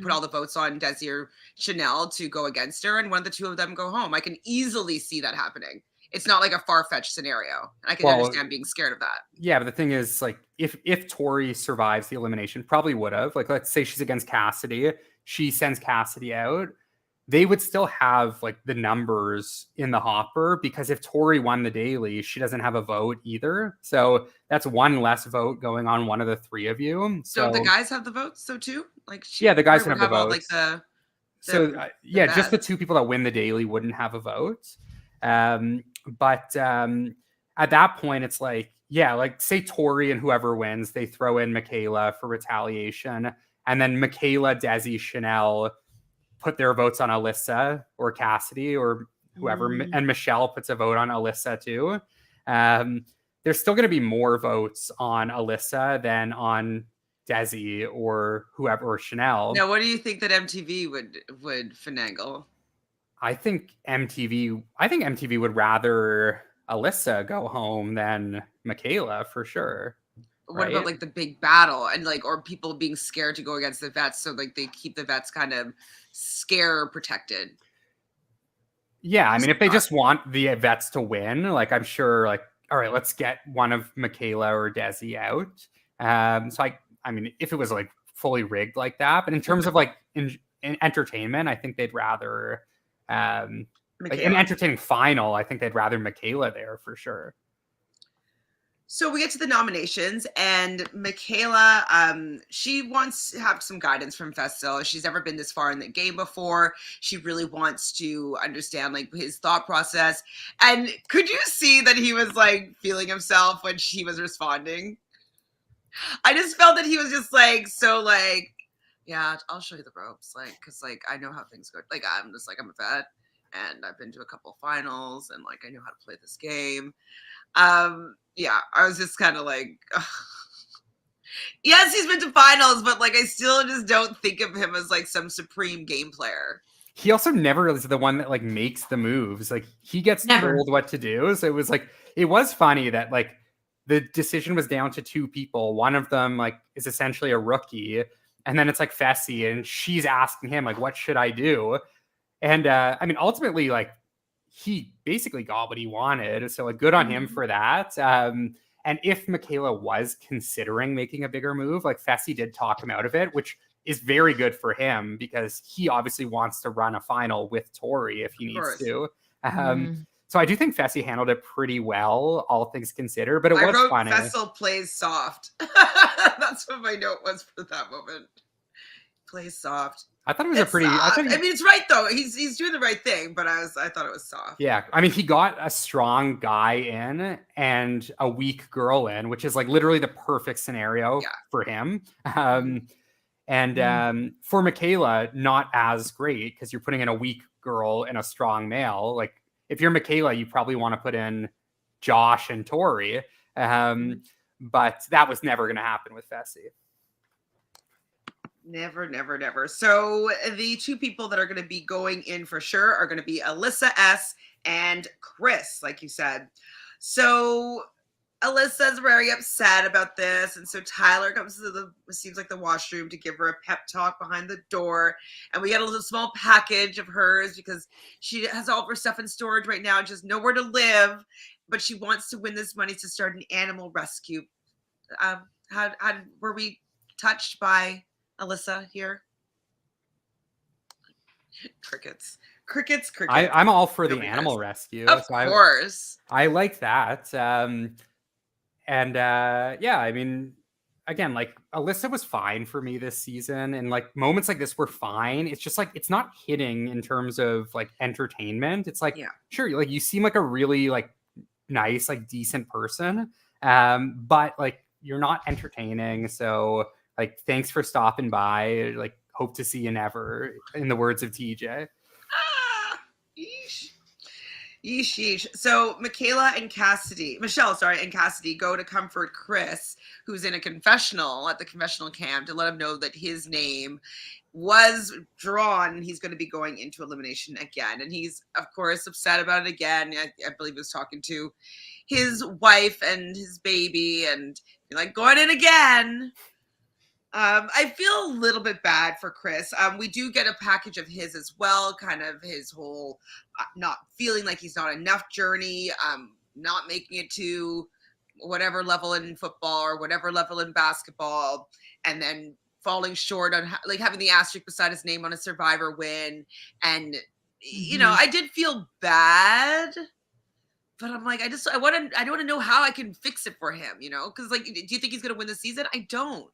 Speaker 1: put all the votes on Desi or Chanel to go against her, and one of the two of them go home. I can easily see that happening. It's not like a far-fetched scenario. I can understand being scared of that.
Speaker 3: Yeah, but the thing is, like, if Tori survives the elimination, probably would have. Like, let's say she's against Cassidy, she sends Cassidy out. They would still have like the numbers in the hopper, because if Tori won the daily, she doesn't have a vote either. So that's one less vote going on one of the three of you.
Speaker 1: So the guys have the votes, so too? Like,
Speaker 3: the guys would have the votes.
Speaker 1: Just
Speaker 3: the two people that win the daily wouldn't have a vote. But at that point, it's like, say Tori and whoever wins, they throw in Michaela for retaliation. And then Michaela, Desi, Chanel put their votes on Alyssa or Cassidy or whoever. And Michelle puts a vote on Alyssa too. There's still going to be more votes on Alyssa than on Desi or whoever, or Chanel.
Speaker 1: Now, what do you think that MTV would finagle?
Speaker 3: I think MTV would rather Alyssa go home than Michaela for sure.
Speaker 1: What about like the big battle and like, or people being scared to go against the vets, so like they keep the vets kind of scare protected?
Speaker 3: Yeah, I mean, if they just want the vets to win, like I'm sure, like, all right, let's get one of Michaela or Desi out. So I mean, if it was like fully rigged like that, but in terms of like in entertainment, I think they'd rather like an entertaining final. I think they'd rather Michaela there for sure.
Speaker 1: So we get to the nominations, and Michaela, she wants to have some guidance from Festo. She's never been this far in the game before. She really wants to understand like his thought process. And could you see that he was like feeling himself when she was responding? I just felt that he was just like, so like, yeah, I'll show you the ropes. Like, cause like, I know how things go. Like, I'm a vet and I've been to a couple finals and like, I know how to play this game. Yeah, I was just kind of like, ugh. Yes, he's been to finals, but like I still just don't think of him as like some supreme game player.
Speaker 3: He also never is the one that like makes the moves. Like he gets told what to do. So it was funny that like the decision was down to two people. One of them like is essentially a rookie, and then it's like Fessy, and she's asking him like, what should I do? And I mean, ultimately, like, he basically got what he wanted. So like good on him for that. And if Michaela was considering making a bigger move, like Fessy did talk him out of it, which is very good for him because he obviously wants to run a final with Tori if he needs to. So I do think Fessy handled it pretty well, all things considered, but it was funny.
Speaker 1: Fessel plays soft. That's what my note was for that moment. Plays soft.
Speaker 3: I thought it was
Speaker 1: I mean, it's right though. He's doing the right thing, but I thought it was soft.
Speaker 3: Yeah, I mean, he got a strong guy in and a weak girl in, which is like literally the perfect scenario for him. For Michaela, not as great because you're putting in a weak girl and a strong male. Like if you're Michaela, you probably want to put in Josh and Tori, but that was never going to happen with Fessy.
Speaker 1: Never, never, never. So the two people that are going to be going in for sure are going to be Alyssa S. and Chris, like you said. So Alyssa's very upset about this. And so Tyler comes to seems like the washroom to give her a pep talk behind the door. And we get a little small package of hers because she has all of her stuff in storage right now, just nowhere to live. But she wants to win this money to start an animal rescue. How were we touched by Alyssa here? Crickets.
Speaker 3: I'm all for the animal rescue.
Speaker 1: Of course.
Speaker 3: I like that. Yeah, I mean, again, like Alyssa was fine for me this season, and like moments like this were fine. It's just like it's not hitting in terms of like entertainment. It's like sure, like you seem like a really like nice, like decent person, but like you're not entertaining. So like, thanks for stopping by. Like, hope to see you never, in the words of TJ.
Speaker 1: Yeesh, yeesh. So Michelle, and Cassidy go to comfort Chris, who's in a confessional at the confessional camp, to let him know that his name was drawn and he's going to be going into elimination again. And he's, of course, upset about it again. I believe he was talking to his wife and his baby and like, going in again. I feel a little bit bad for Chris. We do get a package of his as well, kind of his whole not feeling like he's not enough journey, not making it to whatever level in football or whatever level in basketball, and then falling short on like having the asterisk beside his name on a Survivor win. And you know, I did feel bad, but I'm like, I want to know how I can fix it for him, you know? Because like, do you think he's going to win the season? I don't.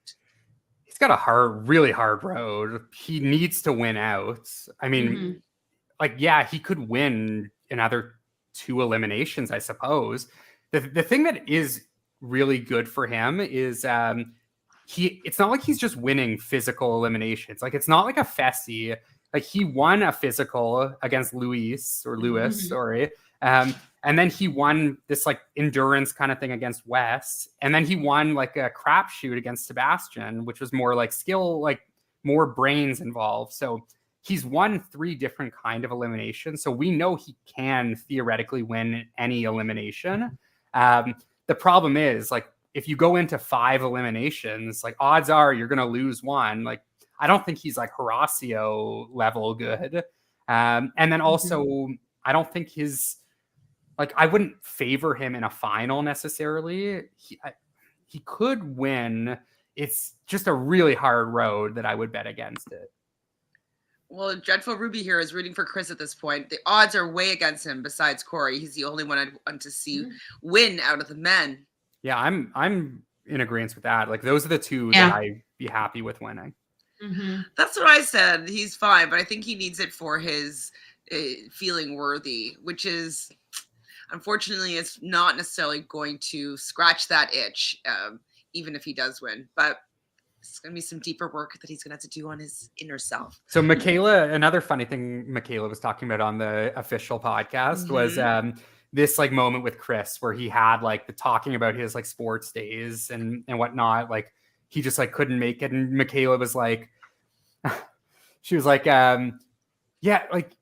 Speaker 3: He's got a really hard road. He needs to win out. I mean, like, yeah, he could win another 2 eliminations, I suppose. The thing that is really good for him is it's not like he's just winning physical eliminations. Like, it's not like a Fessy. Like, he won a physical against Lewis, sorry. And then he won this like endurance kind of thing against Wes. And then he won like a crapshoot against Sebastian, which was more like skill, like more brains involved. So he's won 3 different kind of eliminations. So we know he can theoretically win any elimination. The problem is, like, if you go into 5 eliminations, like, odds are you're going to lose one. Like, I don't think he's like Horacio level good. And then also, I don't think I wouldn't favor him in a final necessarily. He could win. It's just a really hard road that I would bet against it.
Speaker 1: Well, Dreadful Ruby here is rooting for Chris at this point. The odds are way against him besides Corey. He's the only one I'd want to see win out of the men. Yeah,
Speaker 3: I'm in agreement with that. Like, those are the 2 that I'd be happy with winning.
Speaker 1: That's what I said. He's fine, but I think he needs it for his feeling worthy, which is... Unfortunately, it's not necessarily going to scratch that itch, even if he does win. But it's going to be some deeper work that he's going to have to do on his inner self.
Speaker 3: So Michaela, another funny thing Michaela was talking about on the official podcast was this like moment with Chris where he had like the talking about his like sports days and whatnot. Like, he just like couldn't make it. And Michaela was like, she was like, yeah, like,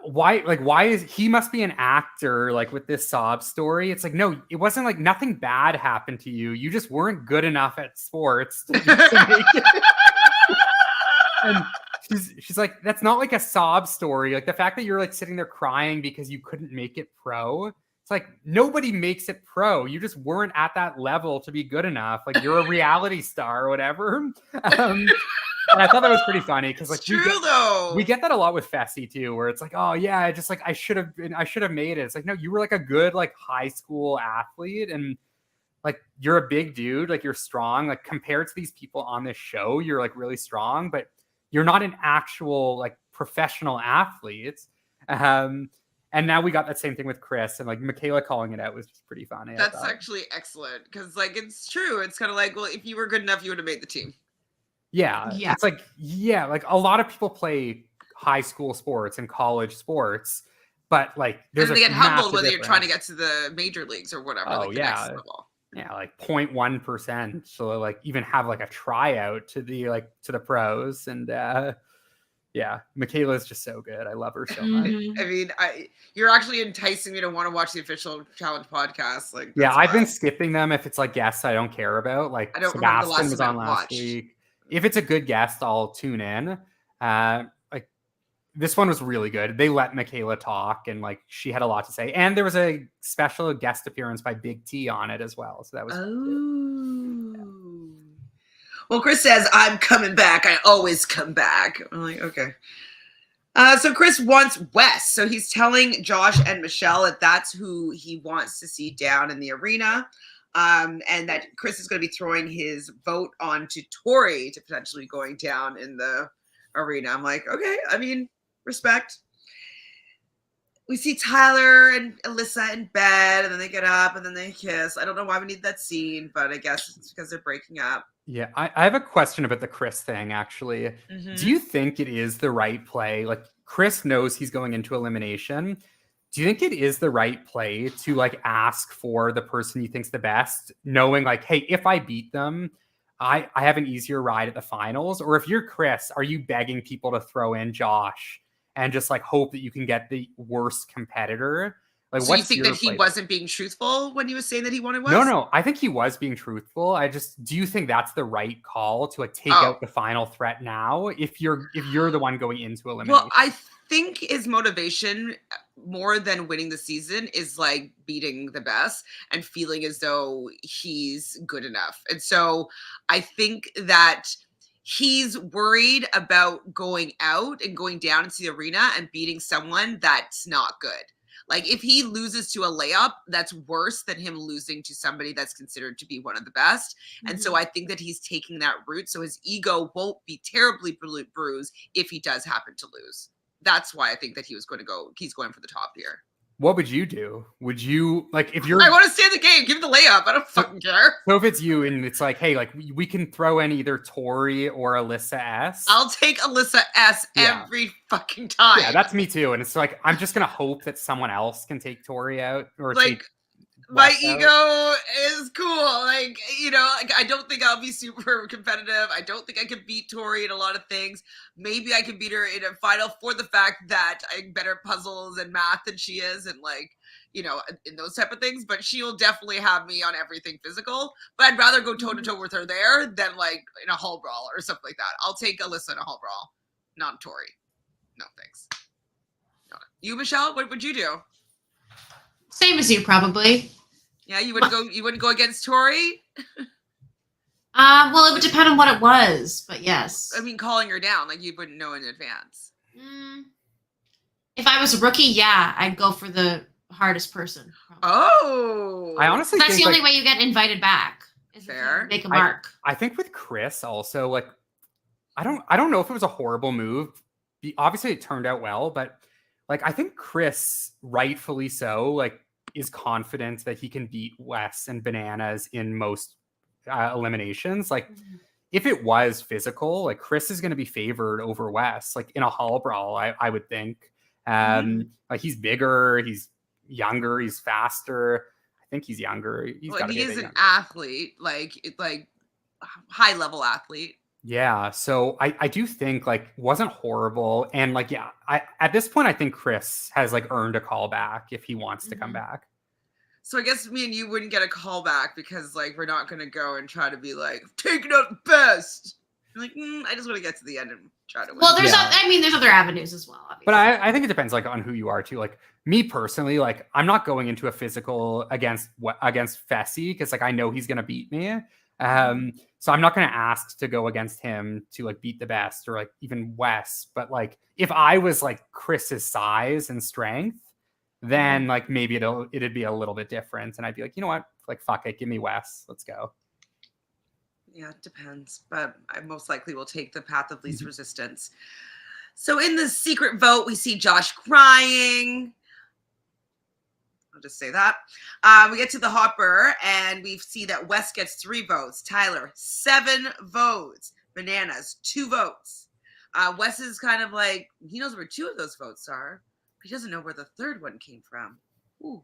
Speaker 3: why is he must be an actor like with this sob story? It's like, no, it wasn't like nothing bad happened to you. You just weren't good enough at sports to make it. And she's like, that's not like a sob story. Like, the fact that you're like sitting there crying because you couldn't make it pro. It's like, nobody makes it pro. You just weren't at that level to be good enough. Like, you're a reality star or whatever. And I thought that was pretty funny because like we get that a lot with Fessy too, where it's like, oh yeah, just like I should have made it. It's like, no, you were like a good like high school athlete and like you're a big dude, like you're strong. Like, compared to these people on this show, you're like really strong, but you're not an actual like professional athlete. And now we got that same thing with Chris, and like Michaela calling it out was just pretty funny.
Speaker 1: That's actually excellent because like it's true. It's kind of like, well, if you were good enough, you would have made the team.
Speaker 3: Yeah. It's like, yeah, like a lot of people play high school sports and college sports, but like
Speaker 1: there's they get humbled whether you're trying to get to the major leagues or whatever.
Speaker 3: Oh,
Speaker 1: like
Speaker 3: yeah. Yeah, like 0.1%. So like even have like a tryout to the pros. And yeah, Michaela's just so good. I love her so much.
Speaker 1: I mean, you're actually enticing me to want to watch the official challenge podcast. Like,
Speaker 3: yeah, I've been skipping them if it's like guests I don't care about. Like,
Speaker 1: I don't remember the last
Speaker 3: was on last week. If it's a good guest, I'll tune in. Like, this one was really good. They let Michaela talk, and like she had a lot to say. And there was a special guest appearance by Big T on it as well. So that was
Speaker 1: good. Well, Chris says, I'm coming back. I always come back. I'm like, okay. So Chris wants Wes. So he's telling Josh and Michelle that that's who he wants to see down in the arena. And that Chris is going to be throwing his vote on to Tori to potentially going down in the arena. I'm like, okay, I mean, respect. We see Tyler and Alyssa in bed, and then they get up, and then they kiss. I don't know why we need that scene, but I guess it's because they're breaking up.
Speaker 3: Yeah, I have a question about the Chris thing, actually. Do you think it is the right play? Like, Chris knows he's going into elimination. do you think it is the right play to like ask for the person you think's the best, knowing like, hey, if I beat them, I have an easier ride at the finals? Or if you're Chris, are you begging people to throw in Josh and just like hope that you can get the worst competitor? Like,
Speaker 1: so you think that he wasn't being truthful when he was saying that he wanted Wes?
Speaker 3: No, I think he was being truthful. Do you think that's the right call to like take out the final threat now if you're the one going into elimination?
Speaker 1: Well, I think his motivation more than winning the season is like beating the best and feeling as though he's good enough. And so I think that he's worried about going out and going down into the arena and beating someone that's not good. Like if he loses to a layup, that's worse than him losing to somebody that's considered to be one of the best. Mm-hmm. And so I think that he's taking that route. So his ego won't be terribly bruised if he does happen to lose. That's why I think that he's going for the top here.
Speaker 3: What would you do? Would you like if you're?
Speaker 1: I want to stay in the game. Give him the layup. I don't fucking care.
Speaker 3: So if it's you and it's like, hey, like we can throw in either Tori or Alyssa S.
Speaker 1: I'll take Alyssa S every fucking time.
Speaker 3: Yeah, that's me too. And it's like I'm just gonna hope that someone else can take Tori out or
Speaker 1: like.
Speaker 3: take
Speaker 1: My ego is cool. Like, you know, like I don't think I'll be super competitive. I don't think I can beat Tori in a lot of things. Maybe I can beat her in a final for the fact that I'm better at puzzles and math than she is and like, you know, in those type of things. But she'll definitely have me on everything physical. But I'd rather go toe-to-toe with her there than like in a hall brawl or something like that. I'll take Alyssa in a hall brawl, not Tori. No, thanks. No. You, Michelle, what would you do?
Speaker 2: Same as you, probably.
Speaker 1: Yeah, you wouldn't go against Tori?
Speaker 2: Well, it would depend on what it was, but yes.
Speaker 1: I mean, calling her down, like you wouldn't know in advance.
Speaker 2: If I was a rookie, yeah, I'd go for the hardest person. Probably.
Speaker 1: Oh,
Speaker 3: I honestly
Speaker 2: that's
Speaker 3: think
Speaker 2: the only way you get invited back. Is
Speaker 1: fair.
Speaker 2: Make a mark.
Speaker 3: I think with Chris also, like, I don't know if it was a horrible move. Obviously, it turned out well, but like I think Chris, rightfully so, like, is confident that he can beat Wes and Bananas in most eliminations. Like if it was physical, like Chris is going to be favored over Wes, like in a hall brawl, I would think. Like he's bigger, he's younger, he's faster. I think he's younger. He
Speaker 1: is an athlete, like high level athlete.
Speaker 3: Yeah, so I do think like wasn't horrible, and like at this point I think Chris has like earned a call back if he wants to come back.
Speaker 1: So I guess me and you wouldn't get a call back because like we're not gonna go and try to be like taking out the best. I'm like I just want to get to the end and try to win.
Speaker 2: Well, there's other avenues as well. Obviously.
Speaker 3: But I think it depends like on who you are too. Like me personally, like I'm not going into a physical against Fessy because like I know he's gonna beat me. So I'm not going to ask to go against him to like beat the best or like even Wes. But like if I was like Chris's size and strength, then like maybe it'd be a little bit different. And I'd be like, you know what? Like, fuck it. Give me Wes. Let's go.
Speaker 1: Yeah, it depends. But I most likely will take the path of least resistance. So in the secret vote, we see Josh crying. I'll just say that. We get to the hopper and we see that Wes gets 3 votes. Tyler, 7 votes. Bananas, 2 votes. Wes is kind of like, he knows where 2 of those votes are. But he doesn't know where the 3rd one came from. Ooh.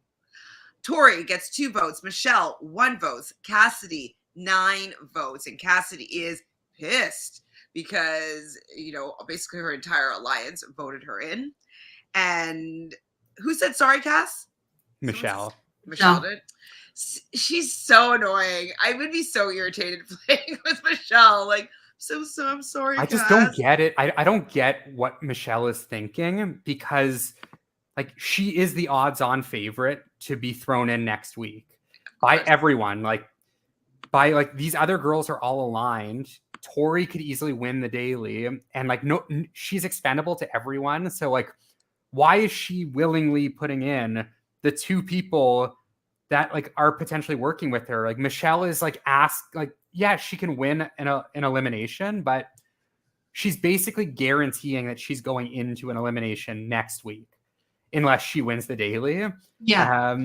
Speaker 1: Tori gets 2 votes. Michelle, 1 vote. Cassidy, 9 votes. And Cassidy is pissed because, you know, basically her entire alliance voted her in. And who said sorry, Cass?
Speaker 3: Michelle
Speaker 1: did. She's so annoying. I would be so irritated playing with Michelle. Like, I'm sorry.
Speaker 3: I just don't get it. I don't get what Michelle is thinking because, like, she is the odds-on favorite to be thrown in next week by everyone. Like, these other girls are all aligned. Tori could easily win the daily, and like, no, she's expendable to everyone. So, like, why is she willingly putting in the 2 people that like are potentially working with her? Like Michelle is like asked, like, yeah, she can win an elimination, but she's basically guaranteeing that she's going into an elimination next week unless she wins the daily.
Speaker 2: Yeah.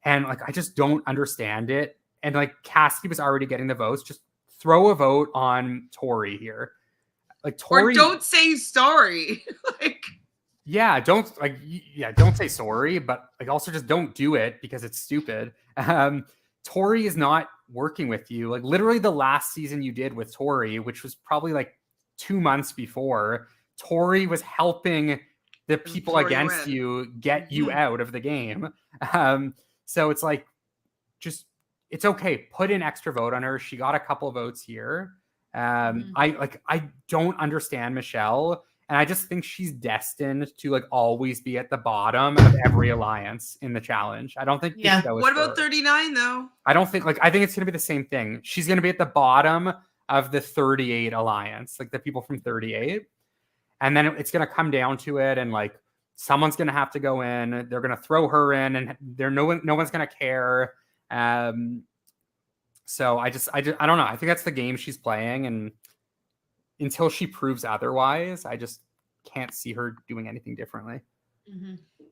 Speaker 3: And like, I just don't understand it. And like Cassidy was already getting the votes. Just throw a vote on Tori here. Like Tori,
Speaker 1: or don't say sorry. Like,
Speaker 3: Yeah, don't don't say sorry, but like also just don't do it because it's stupid. Tori is not working with you. Like literally the last season you did with Tori, which was probably like 2 months before, Tori was helping the people against you get you out of the game. So it's like, just, it's okay. Put an extra vote on her. She got a couple votes here. I don't understand Michelle. And I just think she's destined to like always be at the bottom of every alliance in the challenge. I don't think.
Speaker 2: Yeah.
Speaker 1: What about 39 though?
Speaker 3: I don't think I think it's going to be the same thing. She's going to be at the bottom of the 38 alliance, like the people from 38. And then it's going to come down to it. And like someone's going to have to go in. They're going to throw her in and no one's going to care. So I don't know. I think that's the game she's playing. And until she proves otherwise, I just can't see her doing anything differently.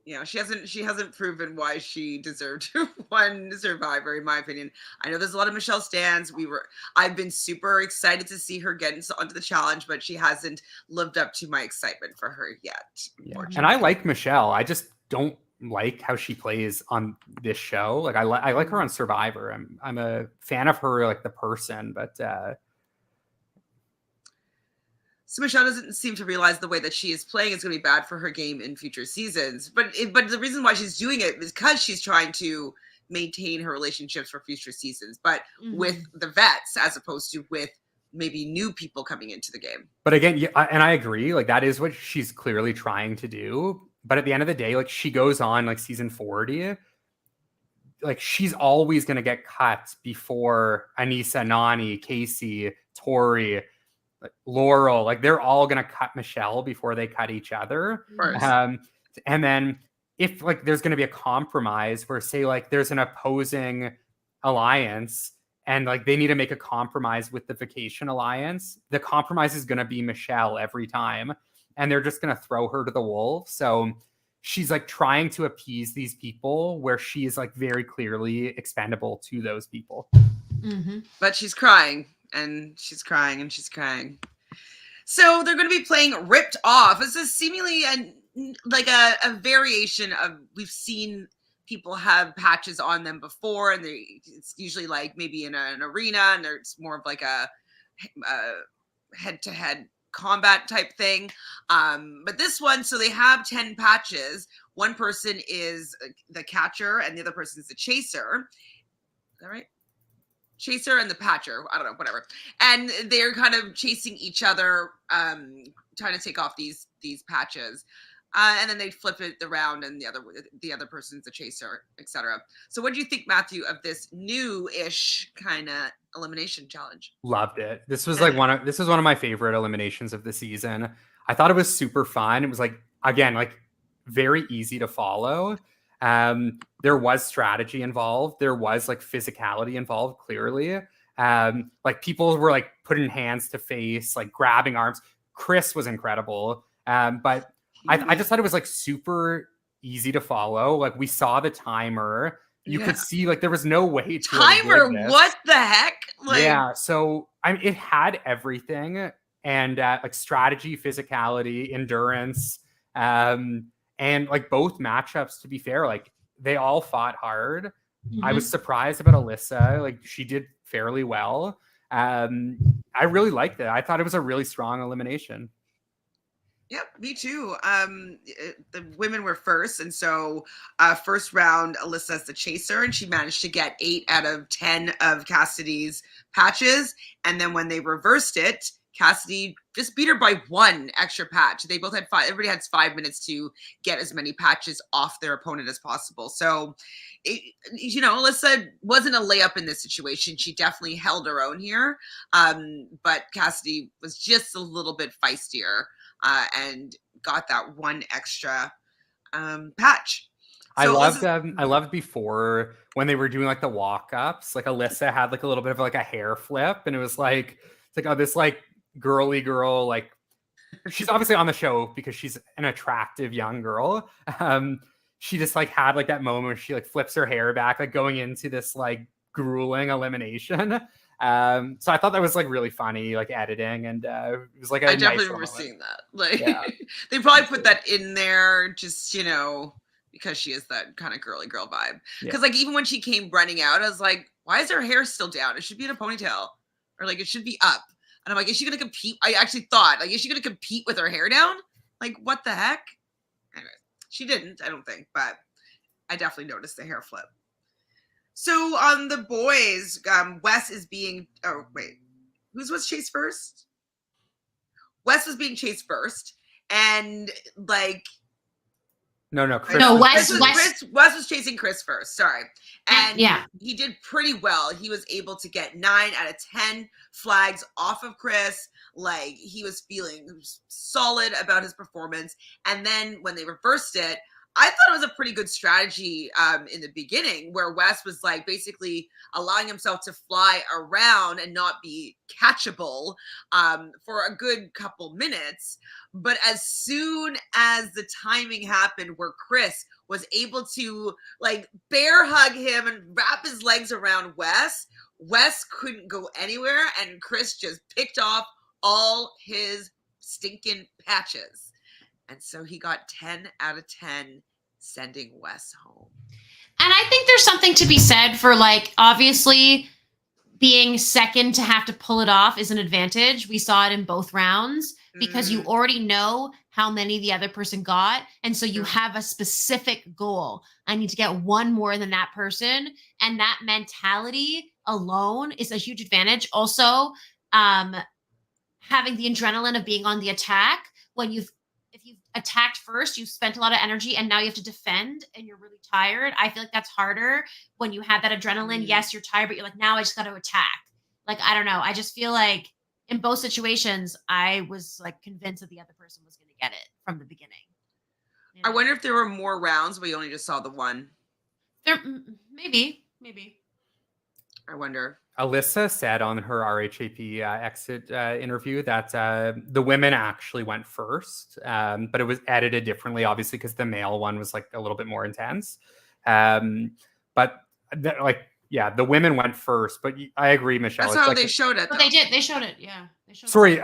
Speaker 1: Yeah, she hasn't proven why she deserved to win Survivor, in my opinion. I know there's a lot of Michelle stans. I've been super excited to see her get onto the challenge, but she hasn't lived up to my excitement for her yet.
Speaker 3: Yeah. And I like Michelle. I just don't like how she plays on this show. Like I like her on Survivor. I'm a fan of her, like the person, but
Speaker 1: so Michelle doesn't seem to realize the way that she is playing is going to be bad for her game in future seasons. But the reason why she's doing it is because she's trying to maintain her relationships for future seasons, but with the vets as opposed to with maybe new people coming into the game.
Speaker 3: But again, yeah, and I agree, like that is what she's clearly trying to do. But at the end of the day, like she goes on like season 40, like she's always going to get cut before Anissa, Nani, Casey, Tori, like Laurel, like they're all going to cut Michelle before they cut each other. And then if like there's going to be a compromise where say like there's an opposing alliance and like they need to make a compromise with the Vacation Alliance, the compromise is going to be Michelle every time. And they're just going to throw her to the wolves. So she's like trying to appease these people where she is like very clearly expendable to those people.
Speaker 1: But she's crying. And she's crying and she's crying. So they're going to be playing Ripped Off. This is seemingly a variation of, we've seen people have patches on them before, and it's usually like maybe in an arena, and it's more of like a head-to-head combat type thing. But this one, so they have 10 patches. One person is the catcher and the other person is the chaser. Is that right? Chaser and the patcher, I don't know, whatever. And they're kind of chasing each other, trying to take off these patches. And then they flip it around and the other person's the chaser, etc. So what do you think, Matthew, of this new-ish kind of elimination challenge?
Speaker 3: Loved it. This was one of my favorite eliminations of the season. I thought it was super fun. It was like, again, like very easy to follow. There was strategy involved. There was like physicality involved, clearly. Like people were like putting hands to face, like grabbing arms. Chris was incredible. But I just thought it was like super easy to follow. Like we saw the timer. You could see like there was no way to
Speaker 1: timer. What the heck?
Speaker 3: Like, yeah. So it had everything, and like strategy, physicality, endurance, and like both matchups, to be fair, like they all fought hard. I was surprised about Alyssa. Like she did fairly well. I really liked it. I thought it was a really strong elimination.
Speaker 1: Yep, me too. The women were first. And so first round, Alyssa's the chaser, and she managed to get 8 out of 10 of Cassidy's patches. And then when they reversed it, Cassidy just beat her by 1 extra patch. They both had 5. Everybody had 5 minutes to get as many patches off their opponent as possible. So, Alyssa wasn't a layup in this situation. She definitely held her own here. But Cassidy was just a little bit feistier and got that 1 extra patch. So
Speaker 3: I loved before when they were doing like the walk-ups, like Alyssa had like a little bit of like a hair flip, and it was like, it's like, oh, this like girly girl, like she's obviously on the show because she's an attractive young girl. She just like had like that moment where she like flips her hair back, like going into this like grueling elimination. So I thought that was like really funny, like editing, and it was like a
Speaker 1: I
Speaker 3: nice
Speaker 1: definitely
Speaker 3: little
Speaker 1: remember
Speaker 3: moment.
Speaker 1: seeing that. Like,
Speaker 3: Yeah.
Speaker 1: they probably put that in there just, because she is that kind of girly girl vibe.
Speaker 3: Yeah.
Speaker 1: Because, like, even when she came running out, I was like, why is her hair still down? It should be in a ponytail. Or, like, it should be up. And I'm like, is she going to compete? I actually thought, like, is she going to compete with her hair down? Like, what the heck? Anyways, she didn't, I don't think. But I definitely noticed the hair flip. So on the boys, Wes is being. Oh wait, was chased first? Wes was being chased first, and like
Speaker 3: No, Chris.
Speaker 2: No,
Speaker 3: was-
Speaker 2: Wes
Speaker 1: was chasing Chris first. Sorry, and
Speaker 2: yeah.
Speaker 1: he did pretty well. He was able to get 9 out of 10 flags off of Chris. Like, he was feeling solid about his performance, and then when they reversed it, I thought it was a pretty good strategy in the beginning, where Wes was like basically allowing himself to fly around and not be catchable for a good couple minutes. But as soon as the timing happened where Chris was able to like bear hug him and wrap his legs around Wes couldn't go anywhere, and Chris just picked off all his stinking patches. And so he got 10 out of 10, sending Wes home.
Speaker 2: And I think there's something to be said for, like, obviously being second to have to pull it off is an advantage. We saw it in both rounds because you already know how many the other person got. And so you have a specific goal. I need to get one more than that person. And that mentality alone is a huge advantage. Also, having the adrenaline of being on the attack when if you've attacked first, you've spent a lot of energy and now you have to defend and you're really tired. I feel like that's harder when you have that adrenaline. Yes, you're tired, but you're like, now I just got to attack. Like, I don't know. I just feel like in both situations, I was like convinced that the other person was going to get it from the beginning.
Speaker 1: You know? I wonder if there were more rounds, but you only just saw the one.
Speaker 2: There, maybe.
Speaker 1: I wonder.
Speaker 3: Alyssa said on her RHAP exit interview that the women actually went first, but it was edited differently, obviously, because the male one was like a little bit more intense. But the women went first. But I agree, Michelle.
Speaker 1: That's how they showed it.
Speaker 2: But they did. They showed it. Yeah. They showed
Speaker 3: sorry.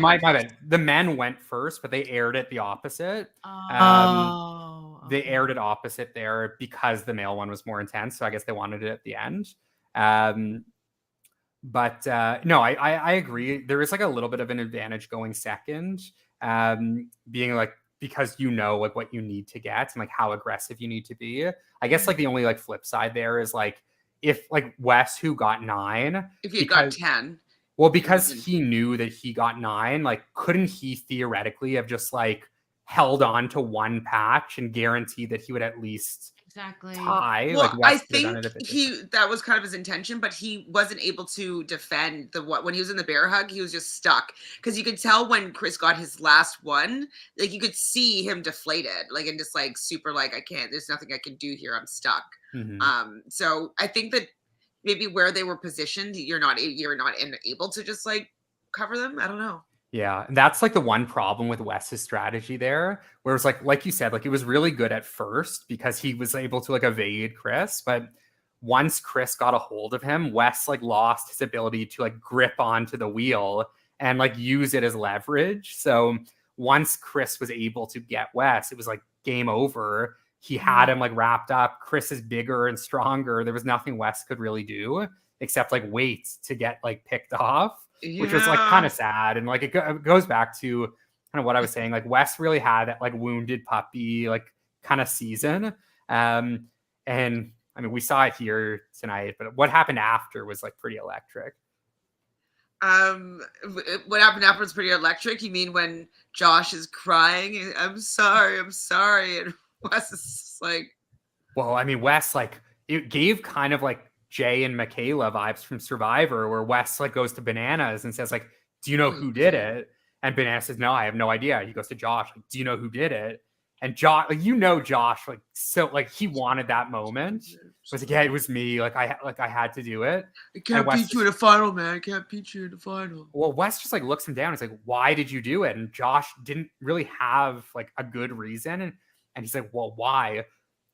Speaker 1: My
Speaker 3: bad. The men went first, but they aired it the opposite. They aired it opposite there because the male one was more intense. So I guess they wanted it at the end. But no, I agree. There is like a little bit of an advantage going second, being like, because like what you need to get and like how aggressive you need to be. I guess like the only like flip side there is like if like Wes, who got 9,
Speaker 1: if he got 10.
Speaker 3: Well, because he knew that he got 9, like couldn't he theoretically have just like held on to one patch and guarantee that he would at least tie?
Speaker 1: Well, I think that was kind of his intention, but he wasn't able to defend when he was in the bear hug. He was just stuck because you could tell when Chris got his last one, like you could see him deflated, like and just like super like I can't. There's nothing I can do here. I'm stuck. So I think that maybe where they were positioned, you're not able to just like cover them. I don't know.
Speaker 3: Yeah, and that's like the one problem with Wes's strategy there, where it's like you said, like it was really good at first because he was able to like evade Chris, but once Chris got a hold of him, Wes like lost his ability to like grip onto the wheel and like use it as leverage. So once Chris was able to get Wes, it was like game over. He had him like wrapped up. Chris is bigger and stronger. There was nothing Wes could really do except like wait to get like picked off. Which was like kind of sad. And like it goes back to kind of what I was saying. Like Wes really had that like wounded puppy like kind of season. And I mean, we saw it here tonight, but what happened after was like pretty electric.
Speaker 1: What happened after was pretty electric. You mean when Josh is crying? I'm sorry. And Wes is like,
Speaker 3: well, I mean, Wes, like it gave kind of like Jay and Michaela vibes from Survivor, where Wes like goes to Bananas and says like, do you know who did it? And Bananas says, no, I have no idea. He goes to Josh, like, do you know who did it? And Josh, like, Josh, like, so like he wanted that moment. It was like, yeah, it was me. Like I had to do it.
Speaker 1: I can't beat you in the final, man. I can't beat you in the final.
Speaker 3: Well, Wes just like looks him down. He's like, why did you do it? And Josh didn't really have like a good reason. And he's like, well, why?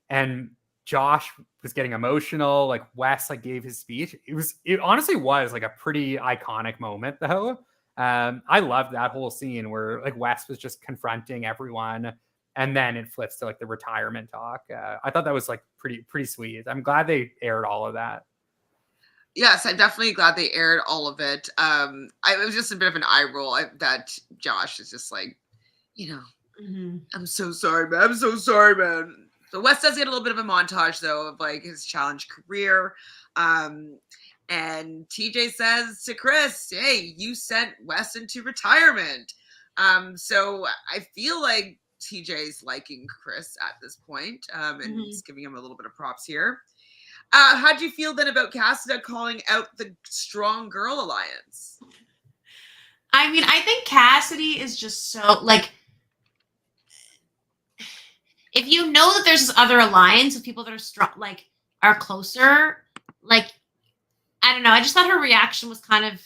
Speaker 3: And Josh was getting emotional. Like Wes like gave his speech. It honestly was like a pretty iconic moment though. I loved that whole scene where like Wes was just confronting everyone, and then it flips to like the retirement talk. I thought that was like pretty sweet. I'm glad they aired all of that.
Speaker 1: Yes, I'm definitely glad they aired all of it. It was just a bit of an eye roll that Josh is just like, you know, I'm so sorry, man. I'm so sorry, man. So Wes does get a little bit of a montage though of like his challenge career. And TJ says to Chris, hey, you sent Wes into retirement. So I feel like TJ's liking Chris at this point, and he's giving him a little bit of props here. How'd you feel then about Cassidy calling out the Strong Girl Alliance?
Speaker 2: I mean, I think Cassidy is just so like, if you know that there's this other alliance of people that are strong, like are closer, like I don't know. I just thought her reaction was kind of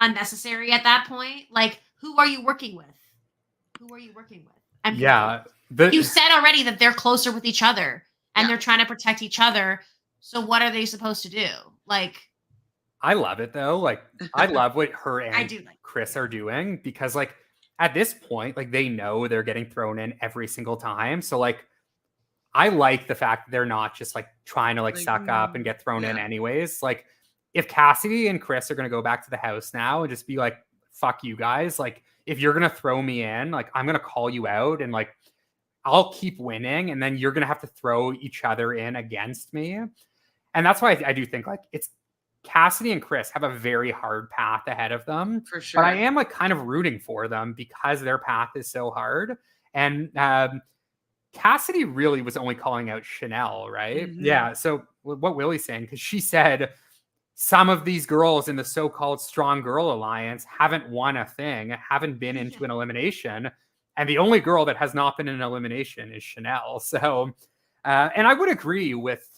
Speaker 2: unnecessary at that point. Like, who are you working with? Who are you working with? You said already that they're closer with each other and they're trying to protect each other. So what are they supposed to do? Like,
Speaker 3: I love it though. Like, I love what her and Chris are doing, because like at this point, like they know they're getting thrown in every single time. So like, I like the fact that they're not just like trying to like suck up and get thrown in anyways. Like, if Cassidy and Chris are going to go back to the house now and just be like, fuck you guys. Like, if you're going to throw me in, like, I'm going to call you out and like, I'll keep winning. And then you're going to have to throw each other in against me. And that's why I do think like it's Cassidy and Chris have a very hard path ahead of them.
Speaker 1: For sure.
Speaker 3: But I am like kind of rooting for them because their path is so hard. And Cassidy really was only calling out Chanel, right? Yeah. So what Willie's saying, because she said some of these girls in the so-called Strong Girl Alliance haven't won a thing, haven't been into an elimination. And the only girl that has not been in an elimination is Chanel. So, and I would agree with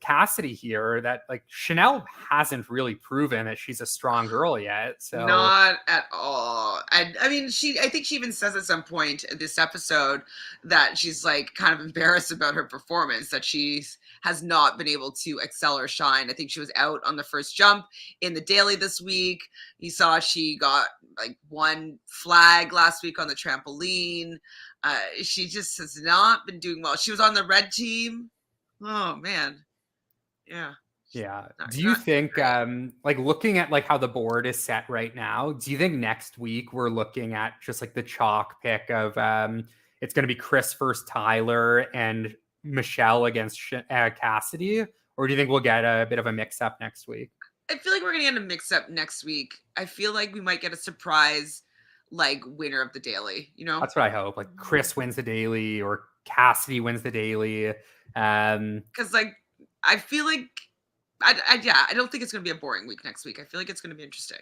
Speaker 3: Cassidy here that like Chanel hasn't really proven that she's a strong girl yet. So
Speaker 1: not at all. I mean, I think she even says at some point in this episode that she's like kind of embarrassed about her performance, that she has not been able to excel or shine. I think she was out on the first jump in the daily this week. You saw she got like one flag last week on the trampoline. She just has not been doing well. She was on the red team. Oh man. Yeah.
Speaker 3: Do you think like looking at like how the board is set right now, do you think next week we're looking at just like the chalk pick of it's going to be Chris versus Tyler and Michelle against Cassidy, or do you think we'll get a bit of a mix up next week?
Speaker 1: I feel like we're going to get a mix up next week. I feel like we might get a surprise like winner of the daily, you know?
Speaker 3: That's what I hope. Like Chris wins the daily or Cassidy wins the daily.
Speaker 1: Because like I feel like I don't think it's going to be a boring week next week. I feel like it's going to be interesting.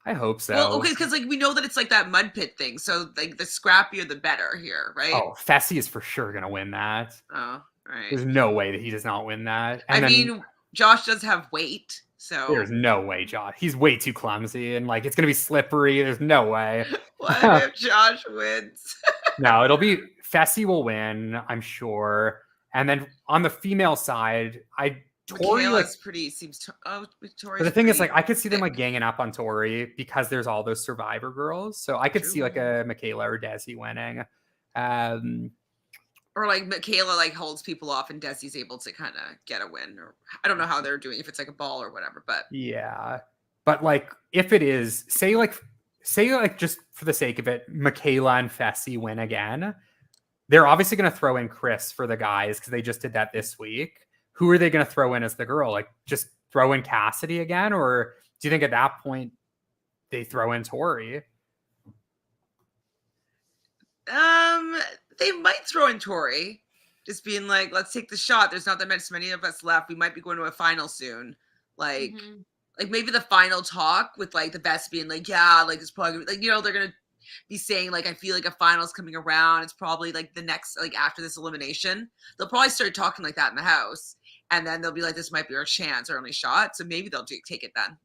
Speaker 3: I hope so.
Speaker 1: Well, okay, because like we know that it's like that mud pit thing, so like the scrappier the better here, right?
Speaker 3: Oh, Fessy is for sure going to win that.
Speaker 1: Oh, right.
Speaker 3: There's no way that he does not win that.
Speaker 1: And I mean, Josh does have weight, so
Speaker 3: there's no way, Josh. He's way too clumsy, and like it's going to be slippery. There's no way.
Speaker 1: What if Josh wins?
Speaker 3: No, it'll be Fessy will win, I'm sure. And then on the female side, Tori like
Speaker 1: seems. Tori.
Speaker 3: But the thing is, like, I could see them like ganging up on Tori because there's all those Survivor girls. So I could see like a Michaela or Desi winning.
Speaker 1: Or like Michaela like holds people off and Desi's able to kind of get a win. Or I don't know how they're doing, if it's like a ball or whatever. But
Speaker 3: yeah, but like if it is, say like just for the sake of it, Michaela and Fessy win again. They're obviously going to throw in Chris for the guys because they just did that this week. Who are they going to throw in as the girl? Like just throw in Cassidy again? Or do you think at that point they throw in Tori?
Speaker 1: They might throw in Tori, just being like, let's take the shot. There's not that many of us left. We might be going to a final soon. Like, like maybe the final talk with like the best being like, yeah, like it's probably like, you know, they're going to be saying like, I feel like a final's coming around. It's probably like the next, like after this elimination, they'll probably start talking like that in the house. And then they'll be like, this might be our chance, our only shot. So maybe they'll take it then.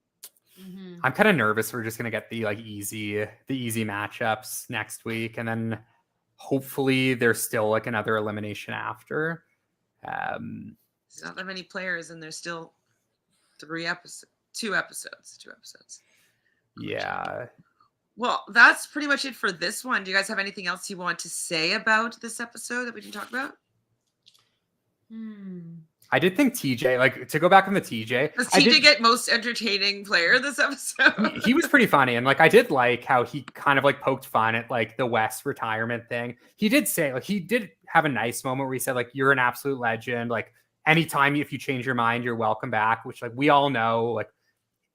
Speaker 3: I'm kind of nervous we're just going to get the easy matchups next week. And then hopefully there's still like another elimination after.
Speaker 1: There's not that many players, and there's still 2 episodes.
Speaker 3: Yeah.
Speaker 1: Well, that's pretty much it for this one. Do you guys have anything else you want to say about this episode that we didn't talk about?
Speaker 3: I did think TJ, like, to go back on the TJ.
Speaker 1: Does TJ get most entertaining player this episode?
Speaker 3: He was pretty funny. And like, I did like how he kind of like poked fun at like the West retirement thing. He did say, like, he did have a nice moment where he said, like, you're an absolute legend. Like, anytime if you change your mind, you're welcome back, which like we all know, like,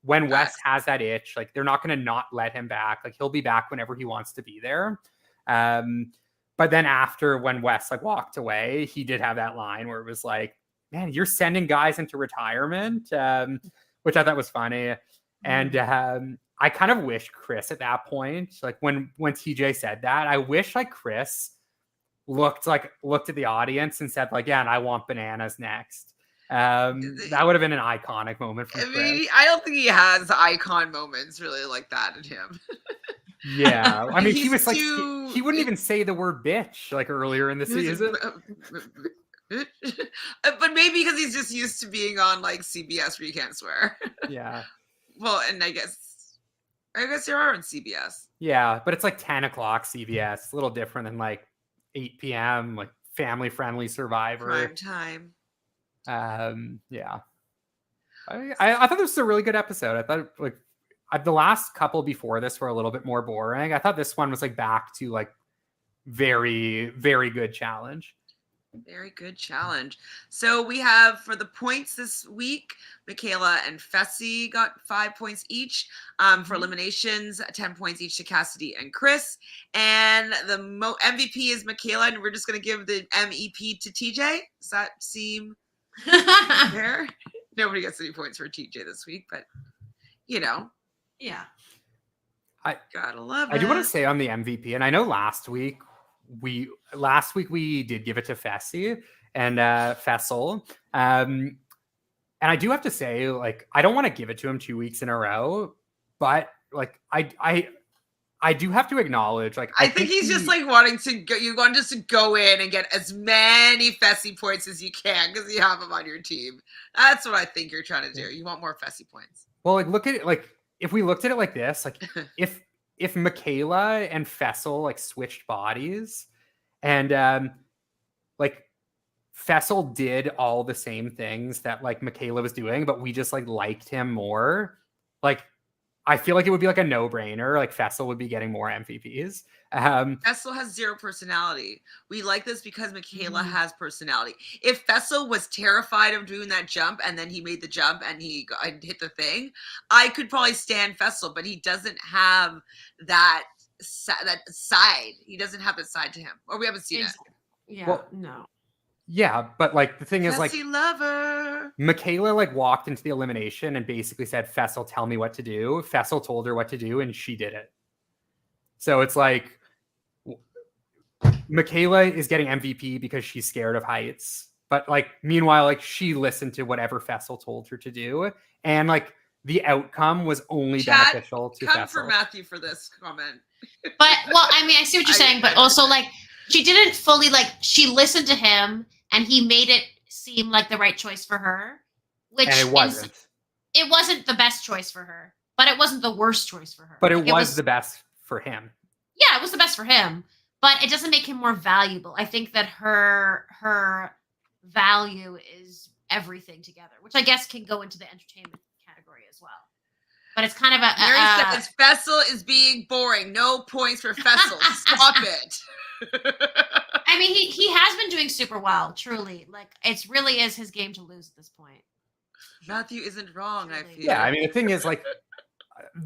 Speaker 3: when West has that itch, like, they're not going to not let him back. Like, he'll be back whenever he wants to be there. But then after, when West like walked away, he did have that line where it was like, man, you're sending guys into retirement, which I thought was funny. And I kind of wish Chris at that point, like when TJ said that, I wish like Chris looked at the audience and said like, yeah, and I want bananas next. That would have been an iconic moment for Chris.
Speaker 1: mean, I don't think he has icon moments really like that in him.
Speaker 3: Yeah, I mean, he was like, he wouldn't even say the word bitch like earlier in the season.
Speaker 1: But maybe because he's just used to being on like CBS where you can't swear.
Speaker 3: Yeah.
Speaker 1: Well, and I guess there are on CBS.
Speaker 3: Yeah, but it's like 10 o'clock CBS. A little different than like 8 p.m. like family-friendly Survivor.
Speaker 1: Prime time.
Speaker 3: Yeah. I thought this was a really good episode. I thought like the last couple before this were a little bit more boring. I thought this one was like back to like very, very good challenge.
Speaker 1: Very good challenge. So we have for the points this week, Michaela and Fessy got 5 points each. For eliminations, 10 points each to Cassidy and Chris. And the MVP is Michaela, and we're just going to give the MEP to TJ. Does that seem fair? Nobody gets any points for TJ this week, but you know.
Speaker 2: Yeah.
Speaker 1: I gotta love it.
Speaker 3: I do want to say on the MVP, and I know last week we did give it to Fessy and Fessel. And I do have to say, like, I don't want to give it to him 2 weeks in a row, but like I do have to acknowledge, like,
Speaker 1: I think he's just like wanting to go. You want just to go in and get as many Fessy points as you can because you have him on your team. That's what I think you're trying to do. You want more Fessy points.
Speaker 3: Well, like, look at it. Like, if we looked at it like this, like, if Michaela and Fessel like switched bodies, and like Fessel did all the same things that like Michaela was doing, but we just like liked him more, like. I feel like it would be like a no-brainer. Like Fessel would be getting more MVPs.
Speaker 1: Fessel has zero personality. We like this because Michaela has personality. If Fessel was terrified of doing that jump and then he made the jump and he hit the thing, I could probably stand Fessel, but he doesn't have that side. He doesn't have that side to him, or we haven't seen it.
Speaker 2: Yeah,
Speaker 3: well,
Speaker 2: no.
Speaker 3: Yeah, but like the thing is, like,
Speaker 1: lover.
Speaker 3: Michaela like walked into the elimination and basically said, Fessel, tell me what to do. Fessel told her what to do and she did it. So it's like Michaela is getting MVP because she's scared of heights. But like meanwhile, like she listened to whatever Fessel told her to do. And like the outcome was only beneficial to
Speaker 1: come
Speaker 3: Fessel.
Speaker 1: for Matthew for this comment.
Speaker 2: But well, I mean, I see what you're saying, but also like she didn't fully like she listened to him and he made it seem like the right choice for her, which
Speaker 3: and it wasn't.
Speaker 2: It wasn't the best choice for her, but it wasn't the worst choice for her.
Speaker 3: But it was the best for him.
Speaker 2: Yeah, it was the best for him, but it doesn't make him more valuable. I think that her value is everything together, which I guess can go into the entertainment category as well. But it's kind of
Speaker 1: Mary says Fessel is being boring. No points for Fessel. Stop it.
Speaker 2: I mean, he has been doing super well, truly. Like, it really is his game to lose at this point.
Speaker 1: Matthew isn't wrong, I feel.
Speaker 3: Yeah, I mean, the thing is, like,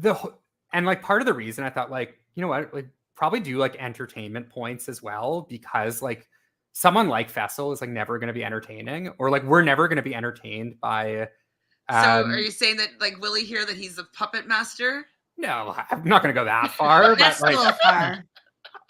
Speaker 3: part of the reason I thought, like, you know what, like, probably do, like, entertainment points as well, because, like, someone like Fessel is, like, never going to be entertaining, or, like, we're never going to be entertained by...
Speaker 1: So are you saying that, like, will he hear that he's a puppet master?
Speaker 3: No, I'm not going to go that far.
Speaker 2: That's
Speaker 3: but, like,
Speaker 2: a little far.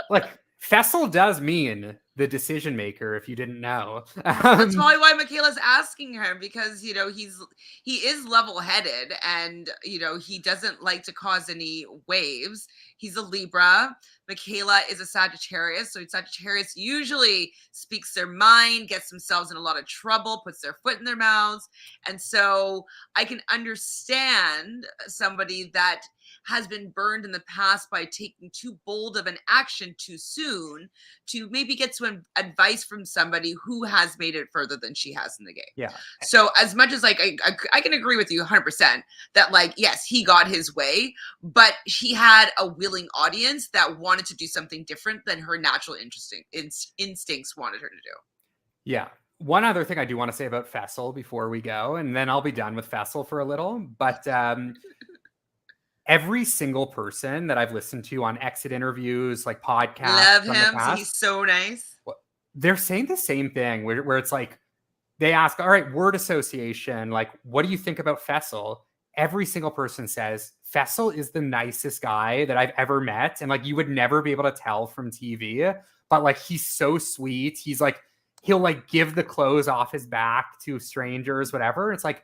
Speaker 3: Like, Fessel does mean the decision maker, if you didn't know.
Speaker 1: That's probably why Michaela's asking him, because he is level-headed, and he doesn't like to cause any waves. He's a Libra. Michaela is a Sagittarius, so Sagittarius usually speaks their mind, gets themselves in a lot of trouble, puts their foot in their mouths. And so I can understand somebody that has been burned in the past by taking too bold of an action too soon, to maybe get some advice from somebody who has made it further than she has in the game.
Speaker 3: Yeah.
Speaker 1: So as much as like I can agree with you 100% that like, yes, he got his way, but he had a willing audience that wanted to do something different than her natural instincts wanted her to do.
Speaker 3: Yeah. One other thing I do want to say about Fessel before we go, and then I'll be done with Fessel for a little, but every single person that I've listened to on exit interviews, like podcasts,
Speaker 1: love him. So he's so nice.
Speaker 3: They're saying the same thing where it's like, they ask, all right, word association, like, what do you think about Fessel? Every single person says, Fessel is the nicest guy that I've ever met. And like, you would never be able to tell from TV, but like, he's so sweet. He's like, he'll like give the clothes off his back to strangers, whatever. It's like,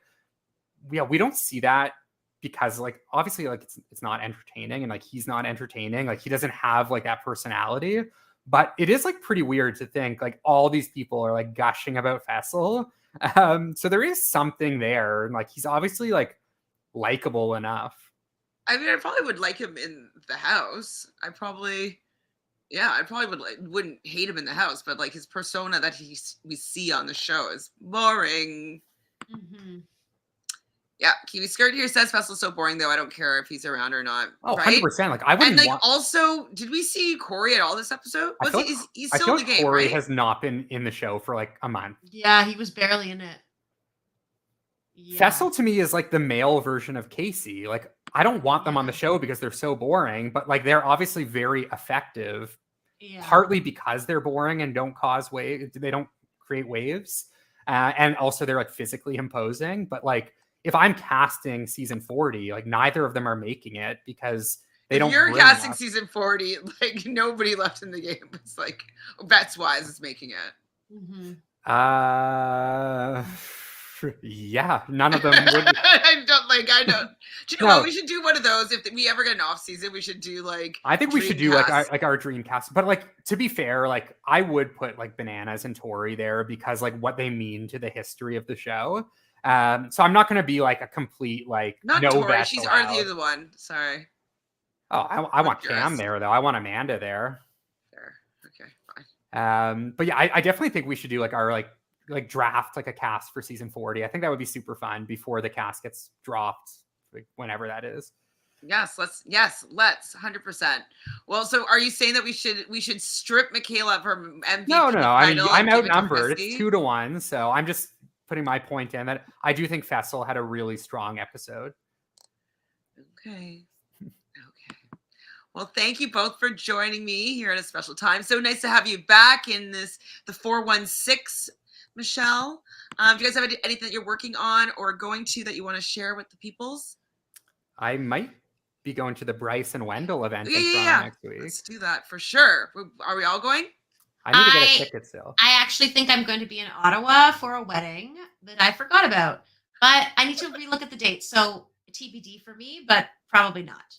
Speaker 3: yeah, we don't see that, because like, obviously like it's not entertaining, and like, he's not entertaining. Like, he doesn't have like that personality, but it is like pretty weird to think like all these people are like gushing about Fessel. So there is something there. And like, he's obviously like likable enough.
Speaker 1: I mean, I probably would like him in the house. I probably wouldn't hate him in the house, but like his persona that we see on the show is boring.
Speaker 2: Mm-hmm.
Speaker 1: Yeah, Kiwi Skirt here says Fessel's so boring, though. I don't care if he's around or not.
Speaker 3: Oh,
Speaker 1: right?
Speaker 3: 100%. Like, I wouldn't.
Speaker 1: And like, also, did we see Corey at all this episode? He's still in the game,
Speaker 3: Corey
Speaker 1: right?
Speaker 3: has not been in the show for like a month.
Speaker 2: Yeah, he was barely in it.
Speaker 3: Yeah. Fessel to me is like the male version of Casey. Like, I don't want them on the show because they're so boring, but like, they're obviously very effective. Yeah. Partly because they're boring and don't cause waves. They don't create waves. And also they're like physically imposing, but like, if I'm casting season 40, like neither of them are making it because they don't.
Speaker 1: If you're casting season 40, like nobody left in the game. It's like bets wise is making it.
Speaker 2: Mm-hmm.
Speaker 3: Yeah, none of them would.
Speaker 1: I don't. Do you know what? We should do one of those if we ever get an off season. We should do like.
Speaker 3: I think we should do like our dream cast. But like, to be fair, like I would put like Bananas and Tori there because like what they mean to the history of the show. So I'm not going to be like a complete like
Speaker 1: not
Speaker 3: no
Speaker 1: Tori. She's already the one. Sorry.
Speaker 3: Oh, I want Cam there though. I want Amanda there.
Speaker 1: Sure. Okay. Fine.
Speaker 3: But yeah, I definitely think we should do like our like draft like a cast for season 40. I think that would be super fun before the cast gets dropped, like whenever that is.
Speaker 1: Let's 100%. Well, so are you saying that we should strip Michaela of her MVP?
Speaker 3: No. I mean, I'm outnumbered. It's 2-1. So I'm just putting my point in that I do think Fessel had a really strong episode.
Speaker 1: Okay. Well, thank you both for joining me here at a special time. So nice to have you back in the 416, Michelle. Do you guys have anything that you're working on or going to that you want to share with the peoples?
Speaker 3: I might be going to the Bryce and Wendell event next week.
Speaker 1: Let's do that for sure. Are we all going?
Speaker 3: I need to get a ticket still.
Speaker 2: I actually think I'm going to be in Ottawa for a wedding that I forgot about, but I need to relook at the date. So TBD for me, but probably not.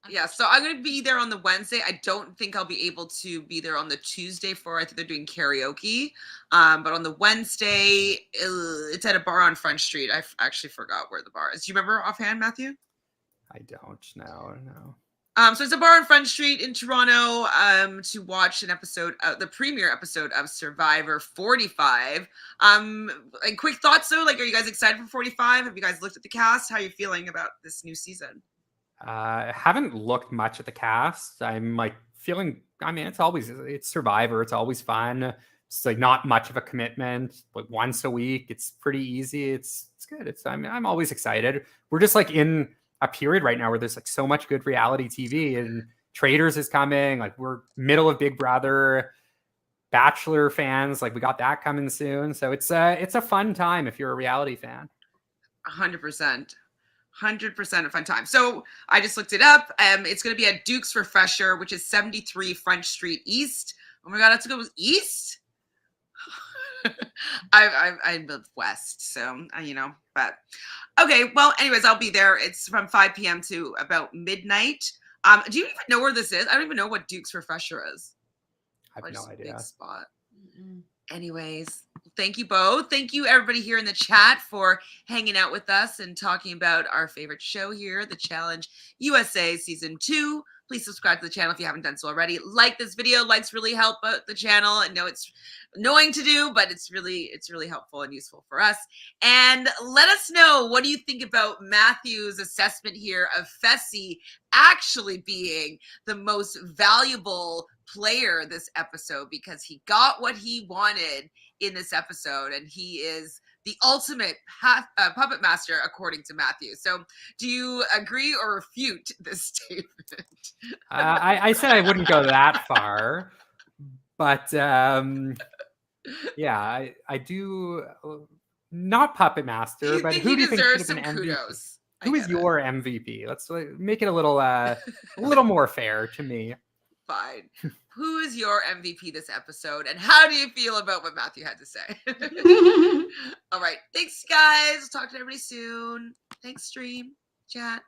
Speaker 1: Yeah, so I'm going to be there on the Wednesday. I don't think I'll be able to be there on the Tuesday I think they're doing karaoke. But on the Wednesday, it's at a bar on Front Street. I actually forgot where the bar is. Do you remember offhand, Matthew?
Speaker 3: I don't know. No.
Speaker 1: So it's a bar on Front Street in Toronto to watch the premiere episode of Survivor 45. Like quick thoughts though, like are you guys excited for 45? Have you guys looked at the cast? How are you feeling about this new season?
Speaker 3: Haven't looked much at the cast. I'm like feeling, I mean, it's Survivor. It's always fun. It's like not much of a commitment, like once a week. It's pretty easy. It's good. I'm always excited. We're just like in a period right now where there's like so much good reality TV, and Traders is coming. Like we're middle of Big Brother, Bachelor fans. Like we got that coming soon. So it's a fun time if you're a reality fan.
Speaker 1: 100%. 100% a fun time. So I just looked it up. It's going to be at Duke's Refresher, which is 73 French Street East. Oh my god, I have to go east. I live west, so but okay. Well, anyways, I'll be there. It's from 5 p.m. to about midnight. Do you even know where this is? I don't even know what Duke's Refresher is.
Speaker 3: I have no idea.
Speaker 1: Big spot. Anyways, thank you both. Thank you everybody here in the chat for hanging out with us and talking about our favorite show here, The Challenge USA Season 2. Please subscribe to the channel if you haven't done so already. Like this video. Likes really help the channel. I know it's annoying to do, but it's really helpful and useful for us. And let us know, what do you think about Matthew's assessment here of Fessy actually being the most valuable player this episode, because he got what he wanted in this episode and he is the ultimate puppet master according to Matthew. So do you agree or refute this statement?
Speaker 3: I said I wouldn't go that far, but yeah, I do not puppet master, but who do you think should have been MVP?
Speaker 1: Kudos.
Speaker 3: Who is your MVP? Let's make it a little more fair to me.
Speaker 1: Fine. Who is your MVP this episode, and how do you feel about what Matthew had to say? All right. Thanks, guys. Talk to everybody soon. Thanks, stream, chat.